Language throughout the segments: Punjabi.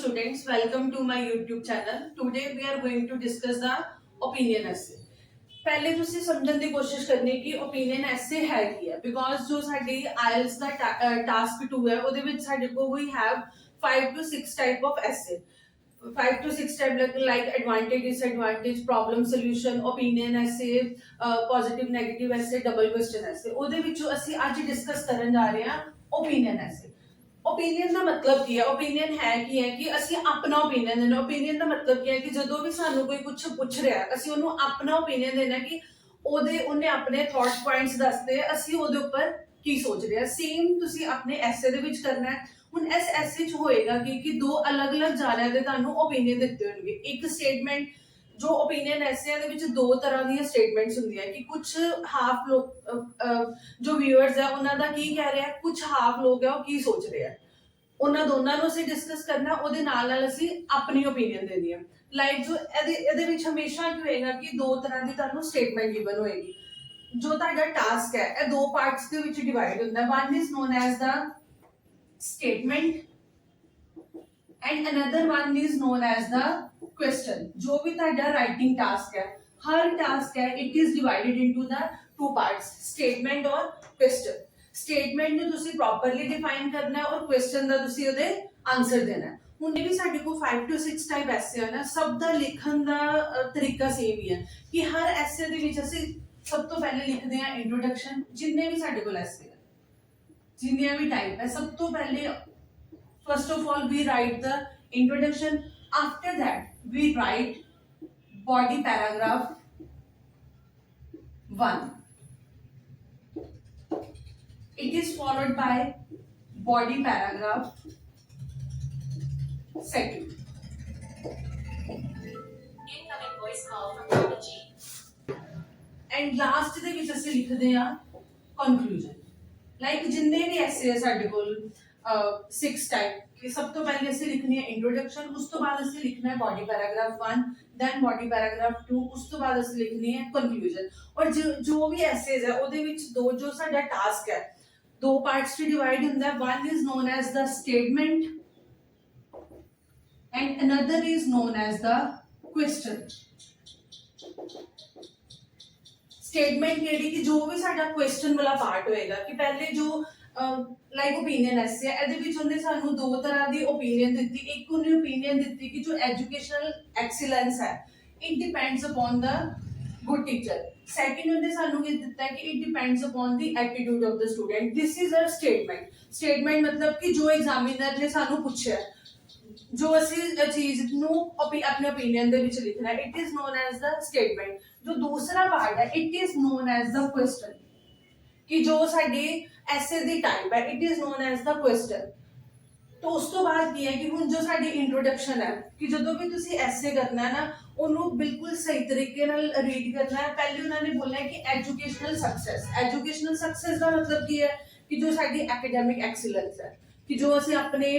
students, welcome to my YouTube channel. Today we are going to discuss the opinion essay. ਪਹਿਲੇ ਤੁਸੀਂ ਸਮਝਣ ਦੀ ਕੋਸ਼ਿਸ਼ ਕਰਨੀ ਕਿ opinion essay ਹੈ ਕੀ ਹੈ because ਜੋ ਸਾਡੀ IELTS ਦਾ task 2 ਹੈ ਉਹਦੇ ਵਿੱਚ ਸਾਡੇ ਕੋਲ we have 5 to 6 type of essay. 5 to 6 type like advantage, disadvantage, problem solution, opinion essay, positive negative essay, double question essay. ਉਹਦੇ ਵਿੱਚੋਂ ਅਸੀਂ ਅੱਜ ਡਿਸਕਸ ਕਰਨ ਜਾ ਰਹੇ ਹਾਂ opinion essay. ओपीनियन का मतलब की है ओपीनियन है कि ਅਸੀਂ अपना ओपीनियन देना ओपीनियन का मतलब की है कि ਜਦੋਂ ਵੀ ਸਾਨੂੰ ਕੋਈ ਕੁਝ ਪੁੱਛ ਰਿਹਾ ਅਸੀਂ ਉਹਨੂੰ ਆਪਣਾ ओपीनियन देना कि ਉਹਨੇ ਆਪਣੇ ਥੌਟ ਪੁਆਇੰਟਸ ਦੱਸਦੇ ਅਸੀਂ ਉਹਦੇ ਉੱਪਰ ਕੀ ਸੋਚ ਰਹੇ ਹਾਂ ਸੇਮ ਤੁਸੀਂ ਆਪਣੇ ਐਸੇ ਦੇ ਵਿੱਚ ਕਰਨਾ ਹੈ ਹੁਣ ਇਸ ਐਸੇ ਚ ਹੋਏਗਾ ਕਿ ਦੋ ਅਲੱਗ-ਅਲੱਗ ਜਾਣਿਆਂ ਦੇ ਤੁਹਾਨੂੰ ओपीनियन ਦਿੱਤੇ ਹੋਣਗੇ ਇੱਕ ਸਟੇਟਮੈਂਟ जो ओपीनियन ऐसे है ਵਿੱਚ ਦੋ ਤਰ੍ਹਾਂ ਦੀਆਂ ਸਟੇਟਮੈਂਟਸ ਹੁੰਦੀਆਂ ਕਿ ਕੁਝ ਹਾਫ ਲੋਕ ਜੋ ਵਿਊਅਰਸ ਹੈ ਉਹਨਾਂ ਦਾ ਕੀ ਕਹਿ ਰਿਹਾ ਕੁਝ ਹਾਫ ਲੋਕ ਹੈ ਉਹ ਕੀ ਸੋਚ ਰਹੇ ਆ ਉਹਨਾਂ ਦੋਨਾਂ ਨੂੰ ਅਸੀਂ ਡਿਸਕਸ ਕਰਨਾ ਉਹਦੇ ਨਾਲ ਅਸੀਂ ਆਪਣੀ ओपीनियन ਦੇਣੀ ਹੈ ਲਾਈਕ ਜੋ ਇਹਦੇ ਵਿੱਚ ਹਮੇਸ਼ਾ ਕੀ ਹੋਏਗਾ ਕਿ ਦੋ ਤਰ੍ਹਾਂ ਦੀ ਤੁਹਾਨੂੰ ਸਟੇਟਮੈਂਟ ਗਿਵਨ ਹੋਏਗੀ ਜੋ ਤੁਹਾਡਾ ਟਾਸਕ ਹੈ ਇਹ ਦੋ ਪਾਰਟਸ ਦੇ ਵਿੱਚ ਡਿਵਾਈਡ ਹੁੰਦਾ one is non as the statement and another one is known as the question जो भी ਤੁਹਾਡਾ writing task है हर task है it is divided into the two parts statement और question statement ਨੂੰ ਤੁਸੀਂ properly define ਕਰਨਾ ਹੈ और question ਦਾ ਤੁਸੀਂ ਉਹਦੇ ਆਨਸਰ ਦੇਣਾ ਹੈ ਹੁਣ ਇਹ ਵੀ ਸਾਡੇ ਕੋਲ 5 to 6 ਟਾਈਪ ਐਸੇ ਹਨ ਸਭ ਦਾ ਲਿਖਣ ਦਾ ਤਰੀਕਾ ਸੇਮ ਹੀ ਹੈ ਕਿ ਹਰ ਐਸੇ ਦੇ ਵਿੱਚ ਅਸੀਂ ਸਭ ਤੋਂ ਪਹਿਲੇ ਲਿਖਦੇ ਹਾਂ ਇੰਟਰੋਡਕਸ਼ਨ ਜਿੰਨੇ ਵੀ ਸਾਡੇ ਕੋਲ ਐਸੇ ਹੈ ਜਿੰਨੀਆਂ ਵੀ ਟਾਈਪ ਹੈ ਸਭ ਤੋਂ ਪਹਿਲੇ First of all, we write the introduction. After that, we write body paragraph 1. It is followed by body paragraph 2. Incoming voice call from Papa G. And last ਦੇ ਵਿੱਚ ਅਸੀਂ ਲਿਖਦੇ ਹਾਂ conclusion. Like ਜਿੰਨੇ ਵੀ essay ਹੈ ਸਾਡੇ ਕੋਲ 6 टाइप कि सब तो पहले ਅਸੀਂ ਲਿਖਣੀ ਹੈ ਇੰਟਰੋਡਕਸ਼ਨ ਉਸ ਤੋਂ ਬਾਅਦ ਅਸੀਂ ਲਿਖਣਾ ਹੈ ਬॉडी ਪੈਰਾਗ੍ਰਾਫ 1 ਦੈਨ ਬॉडी ਪੈਰਾਗ੍ਰਾਫ 2 ਉਸ ਤੋਂ ਬਾਅਦ ਅਸੀਂ ਲਿਖਣੀ ਹੈ ਕਨਕਲੂਜਨ ਔਰ ਜੋ ਵੀ ਐਸੇਜ਼ ਹੈ ਉਹਦੇ ਵਿੱਚ ਦੋ ਜੋ ਸਾਡਾ ਟਾਸਕ ਹੈ ਦੋ ਪਾਰਟਸ ਚ ਡਿਵਾਈਡ ਹੁੰਦਾ ਹੈ one is non as the statement and another is non as the question statement ਕਿਹੜੀ ਕਿ ਜੋ ਵੀ ਸਾਡਾ ਕੁਐਸਚਨ ਵਾਲਾ ਪਾਰਟ ਹੋਏਗਾ ਕਿ ਪਹਿਲੇ ਜੋ ਲਾਈਕ ओपीनियन ऐसे है ਇਹਦੇ ਵਿੱਚ ਉਹਨੇ ਸਾਨੂੰ ਦੋ ਤਰ੍ਹਾਂ ਦੀ ओपीनियन ਦਿੱਤੀ ਇੱਕ ਉਹਨੇ ओपीनियन ਦਿੱਤੀ ਕਿ ਜੋ ਐਜੂਕੇਸ਼ਨਲ ਐਕਸੀਲੈਂਸ ਹੈ it depends upon the good teacher second ਉਹਨੇ ਸਾਨੂੰ ਕੀ ਦਿੱਤਾ ਕਿ it depends upon the attitude of the student this is a statement ਮਤਲਬ ਕਿ ਜੋ ਐਗਜ਼ਾਮੀਨਰ ਨੇ ਸਾਨੂੰ ਪੁੱਛਿਆ ਜੋ ਅਸੀਂ ਚੀਜ਼ ਨੂੰ ਆਪਣੇ ओपीनियन ਦੇ ਵਿੱਚ ਲਿਖਣਾ ਹੈ it is non as the statement ਜੋ ਦੂਸਰਾ ਪਾਰਟ ਹੈ it is non as the question ਕਿ ਜੋ ਸਾਡੀ ਐਸੇ ਦੀ ਟਾਈਪ ਹੈ it is non as the question तो ਉਸ ਤੋਂ ਬਾਅਦ ਕੀ ਹੈ ਕਿ ਹੁਣ ਜੋ ਸਾਡੀ ਇੰਟਰੋਡਕਸ਼ਨ ਹੈ ਕਿ ਜਦੋਂ ਵੀ ਤੁਸੀਂ ਐਸੇ ਕਰਨਾ ਹੈ ਨਾ ਉਹਨੂੰ ਬਿਲਕੁਲ ਸਹੀ ਤਰੀਕੇ ਨਾਲ ਰੀਡ ਕਰਨਾ ਹੈ ਪਹਿਲੇ ਉਹਨਾਂ ਨੇ ਬੋਲਿਆ ਕਿ ਐਜੂਕੇਸ਼ਨਲ ਸਕਸੈਸ ਦਾ ਮਤਲਬ ਕੀ ਹੈ ਕਿ ਜੋ ਸਾਡੀ ਐਕੈਡੈਮਿਕ ਐਕਸੀਲੈਂਸ ਹੈ ਕਿ ਜੋ ਅਸੀਂ ਆਪਣੇ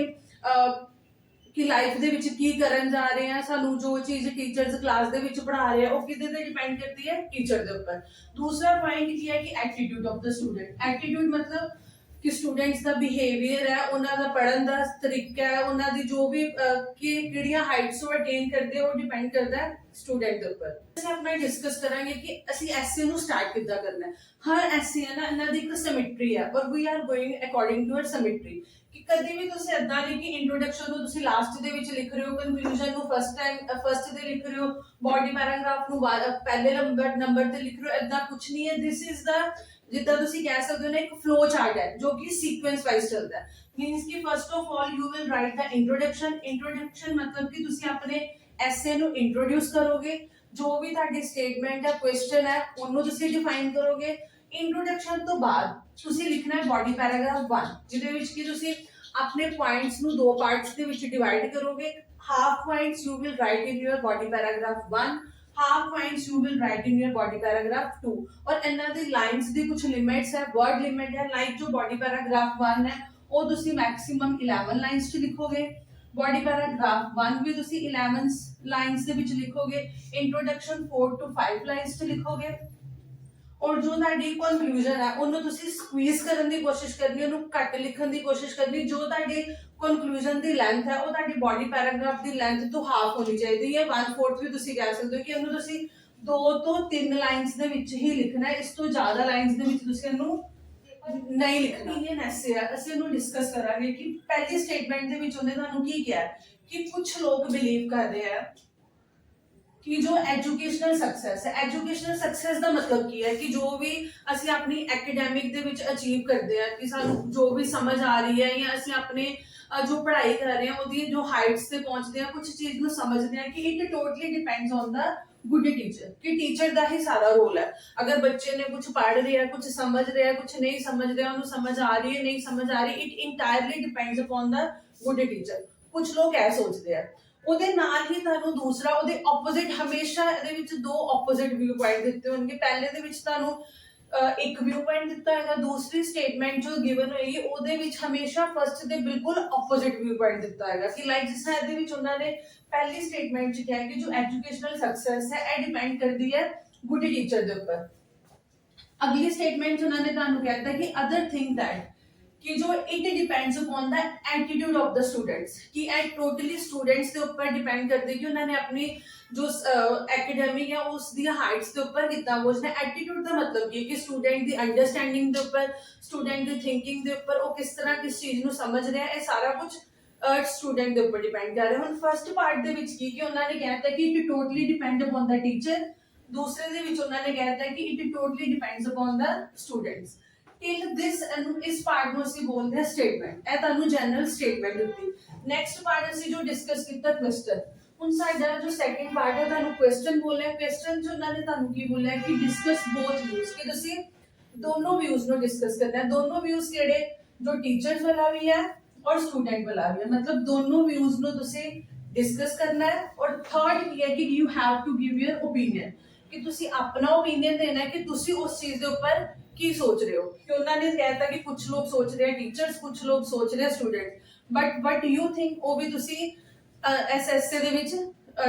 ਕਿ ਲਾਈਫ ਦੇ ਵਿੱਚ ਕੀ ਕਰਨ ਜਾ ਰਹੇ ਹਾਂ ਸਾਨੂੰ ਜੋ ਚੀਜ਼ ਟੀਚਰਸ ਕਲਾਸ ਦੇ ਵਿੱਚ ਪੜ੍ਹਾ ਰਹੇ ਆ ਉਹ ਕਿਹਦੇ ਤੇ ਡਿਪੈਂਡ ਕਰਦੀ ਹੈ ਟੀਚਰ ਦੇ ਉੱਪਰ ਦੂਸਰਾ ਪੁਆਇੰਟ ਕੀ ਹੈ ਕਿ attitude of the student attitude ਮਤਲਬ ਕਿ ਸਟੂਡੈਂਟਸ ਦਾ ਬਿਹੇਵੀਅਰ ਹੈ ਉਹਨਾਂ ਦਾ ਪੜ੍ਹਨ ਦਾ ਤਰੀਕਾ ਹੈ ਉਹਨਾਂ ਦੀ ਜੋ ਵੀ ਕਿਹੜੀਆਂ ਹਾਈਟਸ ਉਹ ਅਟੇਨ ਕਰਦੇ ਉਹ ਡਿਪੈਂਡ ਕਰਦਾ ਹੈ ਸਟੂਡੈਂਟ ਦੇ ਉੱਪਰ ਅਸੀਂ ਆਪਣਾ ਡਿਸਕਸ ਕਰਾਂਗੇ ਕਿ ਅਸੀਂ ਐਸੇ ਨੂੰ ਸਟਾਰਟ ਕਿੱਦਾਂ ਕਰਨਾ ਹੈ ਹਰ ਐਸੇ ਹੈ ਨਾ ਇਹਨਾਂ ਦੀ ਇੱਕ ਸਿਮੈਟਰੀ ਹੈ ਔਰ we are going according to a symmetry ਕਿ ਕਦੇ ਵੀ ਤੁਸੀਂ ਇਦਾਂ ਨਹੀਂ ਕਿ ਇੰਟਰੋਡਕਸ਼ਨ ਨੂੰ ਤੁਸੀਂ ਲਾਸਟ ਦੇ ਵਿੱਚ ਲਿਖ ਰਹੇ ਹੋ ਕਨਕਲੂਜਨ ਨੂੰ ਫਸਟ ਤੇ ਲਿਖ ਰਹੇ ਹੋ ਬॉडी ਪੈਰਾਗ੍ਰਾਫ ਨੂੰ ਪਹਿਲੇ ਨੰਬਰ ਤੇ ਲਿਖ ਰਹੇ ਹੋ ਇਦਾਂ ਕੁਝ ਨਹੀਂ ਹੈ ਦਿਸ ਇਜ਼ ਦਾ ਜਿੱਦਾਂ ਤੁਸੀਂ ਕਹਿ ਸਕਦੇ ਹੋ ਨਾ ਇੱਕ ਫਲੋ ਚਾਰਟ ਹੈ ਜੋ ਕਿ ਸੀਕੁਐਂਸ ਵਾਈਜ਼ ਚੱਲਦਾ ਹੈ ਮੀਨਸ ਕਿ first of all you will right the introduction ਮਤਲਬ ਕਿ ਤੁਸੀਂ ਆਪਣੇ ਐਸੇ ਨੂੰ ਇੰਟਰੋਡਿਊਸ ਕਰੋਗੇ ਜੋ ਵੀ ਤੁਹਾਡੀ ਸਟੇਟਮੈਂਟ ਹੈ ਕੁਐਸਚਨ ਹੈ ਉਹਨੂੰ ਤੁਸੀਂ ਡਿਫਾਈਨ ਕਰੋਗੇ ਇੰਟਰੋਡਕਸ਼ਨ ਤੋਂ ਬਾਅਦ ਤੁਸੀਂ ਲਿਖਣਾ ਹੈ ਬॉडी ਪੈਰਾਗ੍ਰਾਫ 1 ਜਿਹਦੇ ਵਿੱਚ ਕਿ ਤੁਸੀਂ ਆਪਣੇ ਪੁਆਇੰਟਸ ਨੂੰ ਦੋ ਪਾਰਟਸ ਦੇ ਵਿੱਚ ਡਿਵਾਈਡ ਕਰੋਗੇ half points you will write in your body paragraph 1 half points you will write in your body paragraph 2 और ਇਹਨਾਂ ਦੀ ਲਾਈਨਸ ਦੀ ਕੁਝ ਲਿਮਿਟਸ ਹੈ ਵਰਡ ਲਿਮਿਟ ਹੈ ਲਾਈਕ ਜੋ body paragraph 1 ਹੈ ਉਹ ਤੁਸੀਂ ਮੈਕਸਿਮਮ 11 ਲਾਈਨਸ ਚ ਲਿਖੋਗੇ body paragraph 1 ਵੀ ਤੁਸੀਂ 11 ਲਾਈਨਸ ਦੇ ਵਿੱਚ ਲਿਖੋਗੇ ਇੰਟਰੋਡਕਸ਼ਨ 4 to 5 ਲਾਈਨਸ ਚ ਲਿਖੋਗੇ ਔਰ ਜੋ ਤੁਹਾਡੀ ਕਨਕਲੂਜਨ ਹੈ ਉਹਨੂੰ ਤੁਸੀਂ ਸਕੁਈਜ਼ ਕਰਨ ਦੀ ਕੋਸ਼ਿਸ਼ ਕਰਨੀ ਉਹਨੂੰ ਘੱਟ ਲਿਖਣ ਦੀ ਕੋਸ਼ਿਸ਼ ਕਰਨੀ ਜੋ ਤੁਹਾਡੇ ਕਨਕਲੂਜਨ ਦੀ ਲੈਂਥ ਹੈ ਉਹ ਤੁਹਾਡੀ ਬੋਡੀ ਪੈਰਾਗ੍ਰਾਫ ਦੀ ਲੈਂਥ ਤੋਂ ਹਾਫ ਹੋਣੀ ਚਾਹੀਦੀ ਹੈ, 1/4 ਵੀ ਤੁਸੀਂ ਕਹਿ ਸਕਦੇ ਹੋ ਕਿ ਉਹਨੂੰ ਤੁਸੀਂ 2 ਤੋਂ 3 ਲਾਈਨਸ ਦੇ ਵਿੱਚ ਹੀ ਲਿਖਣਾ ਹੈ, ਇਸ ਤੋਂ ਜ਼ਿਆਦਾ ਲਾਈਨਸ ਦੇ ਵਿੱਚ ਤੁਸੀਂ ਇਹਨੂੰ ਨਹੀਂ ਲਿਖਣਾ। ਇੰਡੀਅਨ ਐਸੇ ਆ, ਅਸੀਂ ਇਹਨੂੰ ਡਿਸਕਸ ਕਰਾਂਗੇ ਕਿ ਪਹਿਲੀ ਸਟੇਟਮੈਂਟ ਦੇ ਵਿੱਚ ਉਹਨੇ ਤੁਹਾਨੂੰ ਕੀ ਕਿਹਾ ਕਿ ਕੁਝ ਲੋਕ ਬਿਲੀਵ ਕਰ ਰਹੇ ਆ ਕਿ ਜੋ ਐਜੂਕੇਸ਼ਨਲ ਸਕਸੈਸ ਹੈ, ਐਜੂਕੇਸ਼ਨਲ ਸਕਸੈਸ ਦਾ ਮਤਲਬ ਕੀ ਹੈ ਕਿ ਜੋ ਵੀ ਅਸੀਂ ਆਪਣੀ ਐਕੈਡੈਮਿਕ ਦੇ ਵਿੱਚ ਅਚੀਵ ਕਰਦੇ ਆ, ਕਿ ਸਾਨੂੰ ਜੋ ਵੀ ਸਮਝ ਆ ਰਹੀ ਹੈ ਜਾਂ ਅਸੀਂ ਆਪਣੇ ਜੋ ਪੜ੍ਹਾਈ ਕਰ ਰਹੇ ਹਾਂ ਉਹਦੀ ਜੋ ਹਾਈਟਸ ਤੇ ਪਹੁੰਚਦੇ ਆ, ਕੁਝ ਚੀਜ਼ ਨੂੰ ਸਮਝਦੇ ਆ ਕਿ it totally depends on the good teacher, ਕਿ ਟੀਚਰ ਦਾ ਹੀ ਸਾਰਾ ਰੋਲ ਹੈ। ਅਗਰ ਬੱਚੇ ਨੇ ਕੁਝ ਪੜ੍ਹ ਰਿਹਾ, ਕੁਝ ਸਮਝ ਰਿਹਾ, ਕੁਝ ਨਹੀਂ ਸਮਝ ਰਿਹਾ, ਉਹਨੂੰ ਸਮਝ ਆ ਰਹੀ ਹੈ, ਨਹੀਂ ਸਮਝ ਆ ਰਹੀ, it entirely depends upon the good teacher. ਕੁਝ ਲੋਕ ਇਹ ਸੋਚਦੇ ਆ। ਉਹਦੇ ਨਾਲ ਹੀ ਤੁਹਾਨੂੰ ਦੂਸਰਾ ਉਹਦੇ ਆਪੋਜ਼ਿਟ, ਹਮੇਸ਼ਾ ਇਹਦੇ ਵਿੱਚ ਦੋ ਆਪੋਜ਼ਿਟ ਵਿਊ ਪੁਆਇੰਟ ਦਿੱਤੇ ਹੋਣਗੇ। ਪਹਿਲੇ ਦੇ ਵਿੱਚ ਤੁਹਾਨੂੰ ਇੱਕ ਵਿਊ ਪੁਆਇੰਟ ਦਿੱਤਾ ਹੈਗਾ, ਦੂਸਰੀ ਸਟੇਟਮੈਂਟ ਜੋ ਗਿਵਨ ਹੋਏਗੀ ਉਹਦੇ ਵਿੱਚ ਹਮੇਸ਼ਾ ਫਰਸਟ ਦੇ ਬਿਲਕੁਲ ਆਪੋਜ਼ਿਟ ਵਿਊ ਪੁਆਇੰਟ ਦਿੱਤਾ ਹੈਗਾ, ਕਿ ਲਾਈਕ ਜਿਸ ਤਰ੍ਹਾਂ ਇਹਦੇ ਵਿੱਚ ਉਹਨਾਂ ਨੇ ਪਹਿਲੀ ਸਟੇਟਮੈਂਟ 'ਚ ਕਿਹਾ ਕਿ ਜੋ ਐਜੂਕੇਸ਼ਨਲ ਸਕਸੈਸ ਹੈ ਇਹ ਡਿਪੈਂਡ ਕਰਦੀ ਹੈ ਗੁੱਡ ਟੀਚਰ ਦੇ ਉੱਪਰ। ਅਗਲੀ ਸਟੇਟਮੈਂਟ 'ਚ ਉਹਨਾਂ ਨੇ ਤੁਹਾਨੂੰ ਕਹਿਤਾ ਕਿ ਅਦਰ ਥਿੰਗ ਦੈਟ कि जो it depends upon the attitude of the students, कि ए टोटली स्टूडेंट्स के ऊपर डिपेंड करते कि उन्होंने अपनी जो एकेडमिक है उस दी हाइट्स के ऊपर कितना पहुंचना। एटीट्यूड का मतलब ये कि स्टूडेंट दी अंडरस्टैंडिंग के ऊपर, स्टूडेंट दी थिंकिंग के ऊपर, वो किस तरह किस चीज ਨੂੰ समझ रहा है, ये सारा कुछ स्टूडेंट के ऊपर डिपेंड कर रहा है। ਹੁਣ फर्स्ट पार्ट ਦੇ ਵਿੱਚ ਕੀ ਕਿ ਉਹਨਾਂ ਨੇ ਕਹਿਤਾ ਕਿ it totally depend upon the teacher, दूसरे ਦੇ ਵਿੱਚ ਉਹਨਾਂ ਨੇ ਕਹਿਤਾ ਕਿ it totally depends upon the students. Till this इस पार्ट ਨੂੰ ਅਸੀਂ ਬੋਲਦੇ ਹਾਂ ਸਟੇਟਮੈਂਟ। ਇਹ ਤੁਹਾਨੂੰ ਜਨਰਲ ਸਟੇਟਮੈਂਟ ਦਿੱਤੀ। ਨੈਕਸਟ ਪਾਰਟ ਅਸੀਂ ਜੋ ਡਿਸਕਸ ਕੀਤਾ ਕੁਐਸਚਨ। ਹੁਣ ਸਾਡਾ ਜੋ ਸੈਕੰਡ ਪਾਰਟ ਹੈ ਤੁਹਾਨੂੰ ਕੁਐਸਚਨ ਬੋਲਿਆ। ਕੁਐਸਚਨ ਚ ਉਹਨਾਂ ਨੇ ਤੁਹਾਨੂੰ ਕੀ ਬੋਲਿਆ ਕਿ ਡਿਸਕਸ ਬੋਥ ਵਿਊਜ਼, ਕਿ ਤੁਸੀਂ ਦੋਨੋਂ ਵਿਊਜ਼ ਨੂੰ ਡਿਸਕਸ ਕਰਨਾ ਹੈ। ਦੋਨੋਂ ਵਿਊਜ਼ ਕਿਹੜੇ, ਜੋ ਟੀਚਰਸ ਵਾਲਾ ਵੀ ਹੈ ਔਰ ਸਟੂਡੈਂਟ ਵਾਲਾ ਵੀ ਹੈ, ਮਤਲਬ ਦੋਨੋਂ ਵਿਊਜ਼ ਨੂੰ ਤੁਸੀਂ ਡਿਸਕਸ ਕਰਨਾ ਹੈ। ਔਰ ਥਰਡ ਕੀ ਹੈ ਕਿ you have to give your opinion, ਕਿ ਤੁਸੀਂ ਆਪਣਾ ਓਪੀਨੀਅਨ ਦੇਣਾ ਹੈ ਕਿ ਤੁਸੀਂ ਉਸ ਚੀਜ਼ ਦੇ ਉੱਪਰ ਕੀ ਸੋਚ ਰਹੇ ਹੋ। ਕਿ ਉਹਨਾਂ ਨੇ ਕਹਿਤਾ ਕਿ ਕੁਝ ਲੋਕ ਸੋਚ ਰਹੇ ਆ ਟੀਚਰਸ, ਕੁਝ ਲੋਕ ਸੋਚ ਰਹੇ ਆ student, but what you think ਉਹ ਵੀ ਤੁਸੀਂ ਐਸਐਸਏ ਦੇ ਵਿੱਚ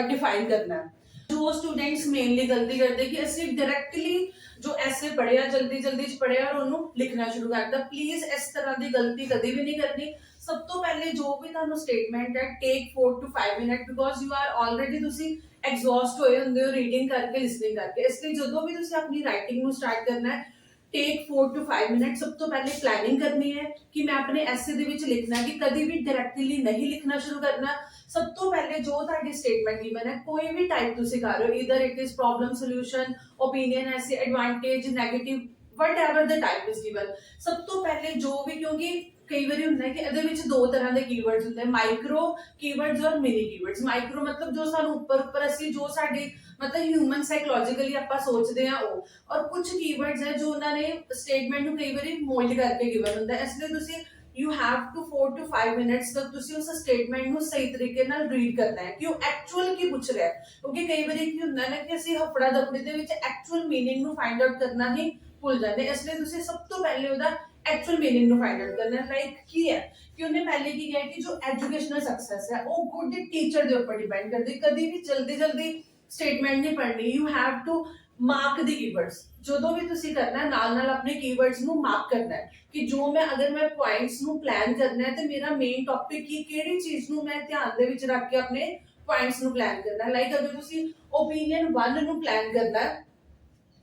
ਡਿਫਾਈਨ ਕਰਨਾ ਹੈ। ਜੋ ਸਟੂਡੈਂਟਸ ਮੇਨਲੀ ਗਲਤੀ ਕਰਦੇ ਕਿ ਅਸੀਂ ਡਾਇਰੈਕਟਲੀ ਜੋ ਐਸੇ ਪੜ੍ਹਿਆ ਜਲਦੀ ਚ ਪੜ੍ਹਿਆ ਔਰ ਉਹਨੂੰ ਲਿਖਣਾ ਸ਼ੁਰੂ ਕਰਤਾ। ਪਲੀਜ਼ ਇਸ ਤਰ੍ਹਾਂ ਦੀ ਗਲਤੀ ਕਦੇ ਵੀ ਨਹੀਂ ਕਰਨੀ। ਸਭ ਤੋਂ ਪਹਿਲੇ ਜੋ ਵੀ ਤੁਹਾਨੂੰ ਸਟੇਟਮੈਂਟ ਹੈ ਟੇਕ 4 to 5 minute, because you are already ਤੁਸੀਂ ਐਗਜ਼ੌਸਟ ਹੋਏ ਹੁੰਦੇ ਹੋ ਰੀਡਿੰਗ ਕਰਕੇ, ਲਿਸਨਿੰਗ ਕਰਕੇ। ਇਸ ਲਈ ਜਦੋਂ ਵੀ ਤੁਸੀਂ ਆਪਣੀ ਰਾਈਟਿੰਗ ਨੂੰ ਸਟਾਰਟ ਕਰਨਾ ਹੈ टेक 4 to 5 मिनट। सब तो पहले प्लानिंग करनी है कि मैं अपने ऐसे दे विच लिखना है, कि कभी भी डायरेक्टली नहीं लिखना शुरू करना। सब तो पहले जो ਤੁਹਾਡੀ स्टेटमेंट गिवन है कोई भी टाइप ਤੁਸੀਂ ਕਰ ਰਹੇ ਹੋ, either it is problem solution, opinion, ऐसे advantage, negative, whatever the type is given. सब तो पहले जो भी, क्योंकि ਕਈ ਵਾਰੀ ਹੁੰਦਾ ਹੈ ਕਿ ਇਹਦੇ ਵਿੱਚ ਦੋ ਤਰ੍ਹਾਂ ਦੇ ਕੀਵਰਡਸ ਹੁੰਦੇ, ਮਾਈਕਰੋ ਕੀਵਰਡਸ ਔਰ ਮਿਨੀ ਕੀਵਰਡਸ। ਮਾਈਕਰੋ ਮਤਲਬ ਜੋ ਸਾਨੂੰ ਉੱਪਰ ਅਸੀਂ ਜੋ ਸਾਡੇ ਮਤਲਬ ਹਿਊਮਨ ਸਾਈਕੋਲੋਜੀਕਲੀ ਆਪਾਂ ਸੋਚਦੇ ਆ ਉਹ, ਔਰ ਕੁਝ ਕੀਵਰਡਸ ਹੈ ਜੋ ਉਹਨਾਂ ਨੇ ਸਟੇਟਮੈਂਟ ਨੂੰ ਕਈ ਵਾਰੀ ਮੋਲਡ ਕਰਕੇ ਗਿਵਨ ਹੁੰਦਾ। ਇਸ ਲਈ ਤੁਸੀਂ you have to 4 to 5 minutes ਤੱਕ ਤੁਸੀਂ ਉਸ ਸਟੇਟਮੈਂਟ ਨੂੰ ਸਹੀ ਤਰੀਕੇ ਨਾਲ ਰੀਡ ਕਰਨਾ ਹੈ ਕਿ ਉਹ ਐਕਚੁਅਲ ਕੀ ਪੁੱਛ ਰਿਹਾ ਹੈ। ਕਿਉਂਕਿ ਕਈ ਵਾਰੀ ਕੀ ਹੁੰਦਾ ਨਾ ਕਿ ਅਸੀਂ ਹਫੜਾ ਦਫੜੀ ਦੇ ਵਿੱਚ ਐਕਚੁਅਲ ਮੀਨਿੰਗ ਨੂੰ ਫਾਈਂਡ ਆਊਟ ਕਰਨਾ ਹੀ ਭੁੱਲ ਜਾਂਦੇ। ਇਸ ਲਈ ਤੁਸੀਂ ਸਭ ਤੋਂ ਪਹਿਲੇ ਉਹਦਾ एक्चुअल मीनिंग ਨੂੰ फाइंड आउट करना है। लाइक की है कि उन्हें पहले की किया कि जो एजुकेशनल सक्सेस है वो गुड टीचर के ऊपर डिपेंड करती। कभी भी जल्दी स्टेटमेंट नहीं पढ़नी। You have to mark the keywords. जो भी तुसी करना है नाल अपने कीवर्ड्स ਨੂੰ मार्क करना है कि जो मैं अगर मैं पॉइंट्स ਨੂੰ प्लान करना है तो मेरा मेन टॉपिक की ਕਿਹੜੀ ਚੀਜ਼ ਨੂੰ मैं ध्यान ਦੇ ਵਿੱਚ ਰੱਖ ਕੇ ਆਪਣੇ पॉइंट्स ਨੂੰ प्लान करना है। लाइक अगर तुसी ओपिनियन 1 ਨੂੰ प्लान करना है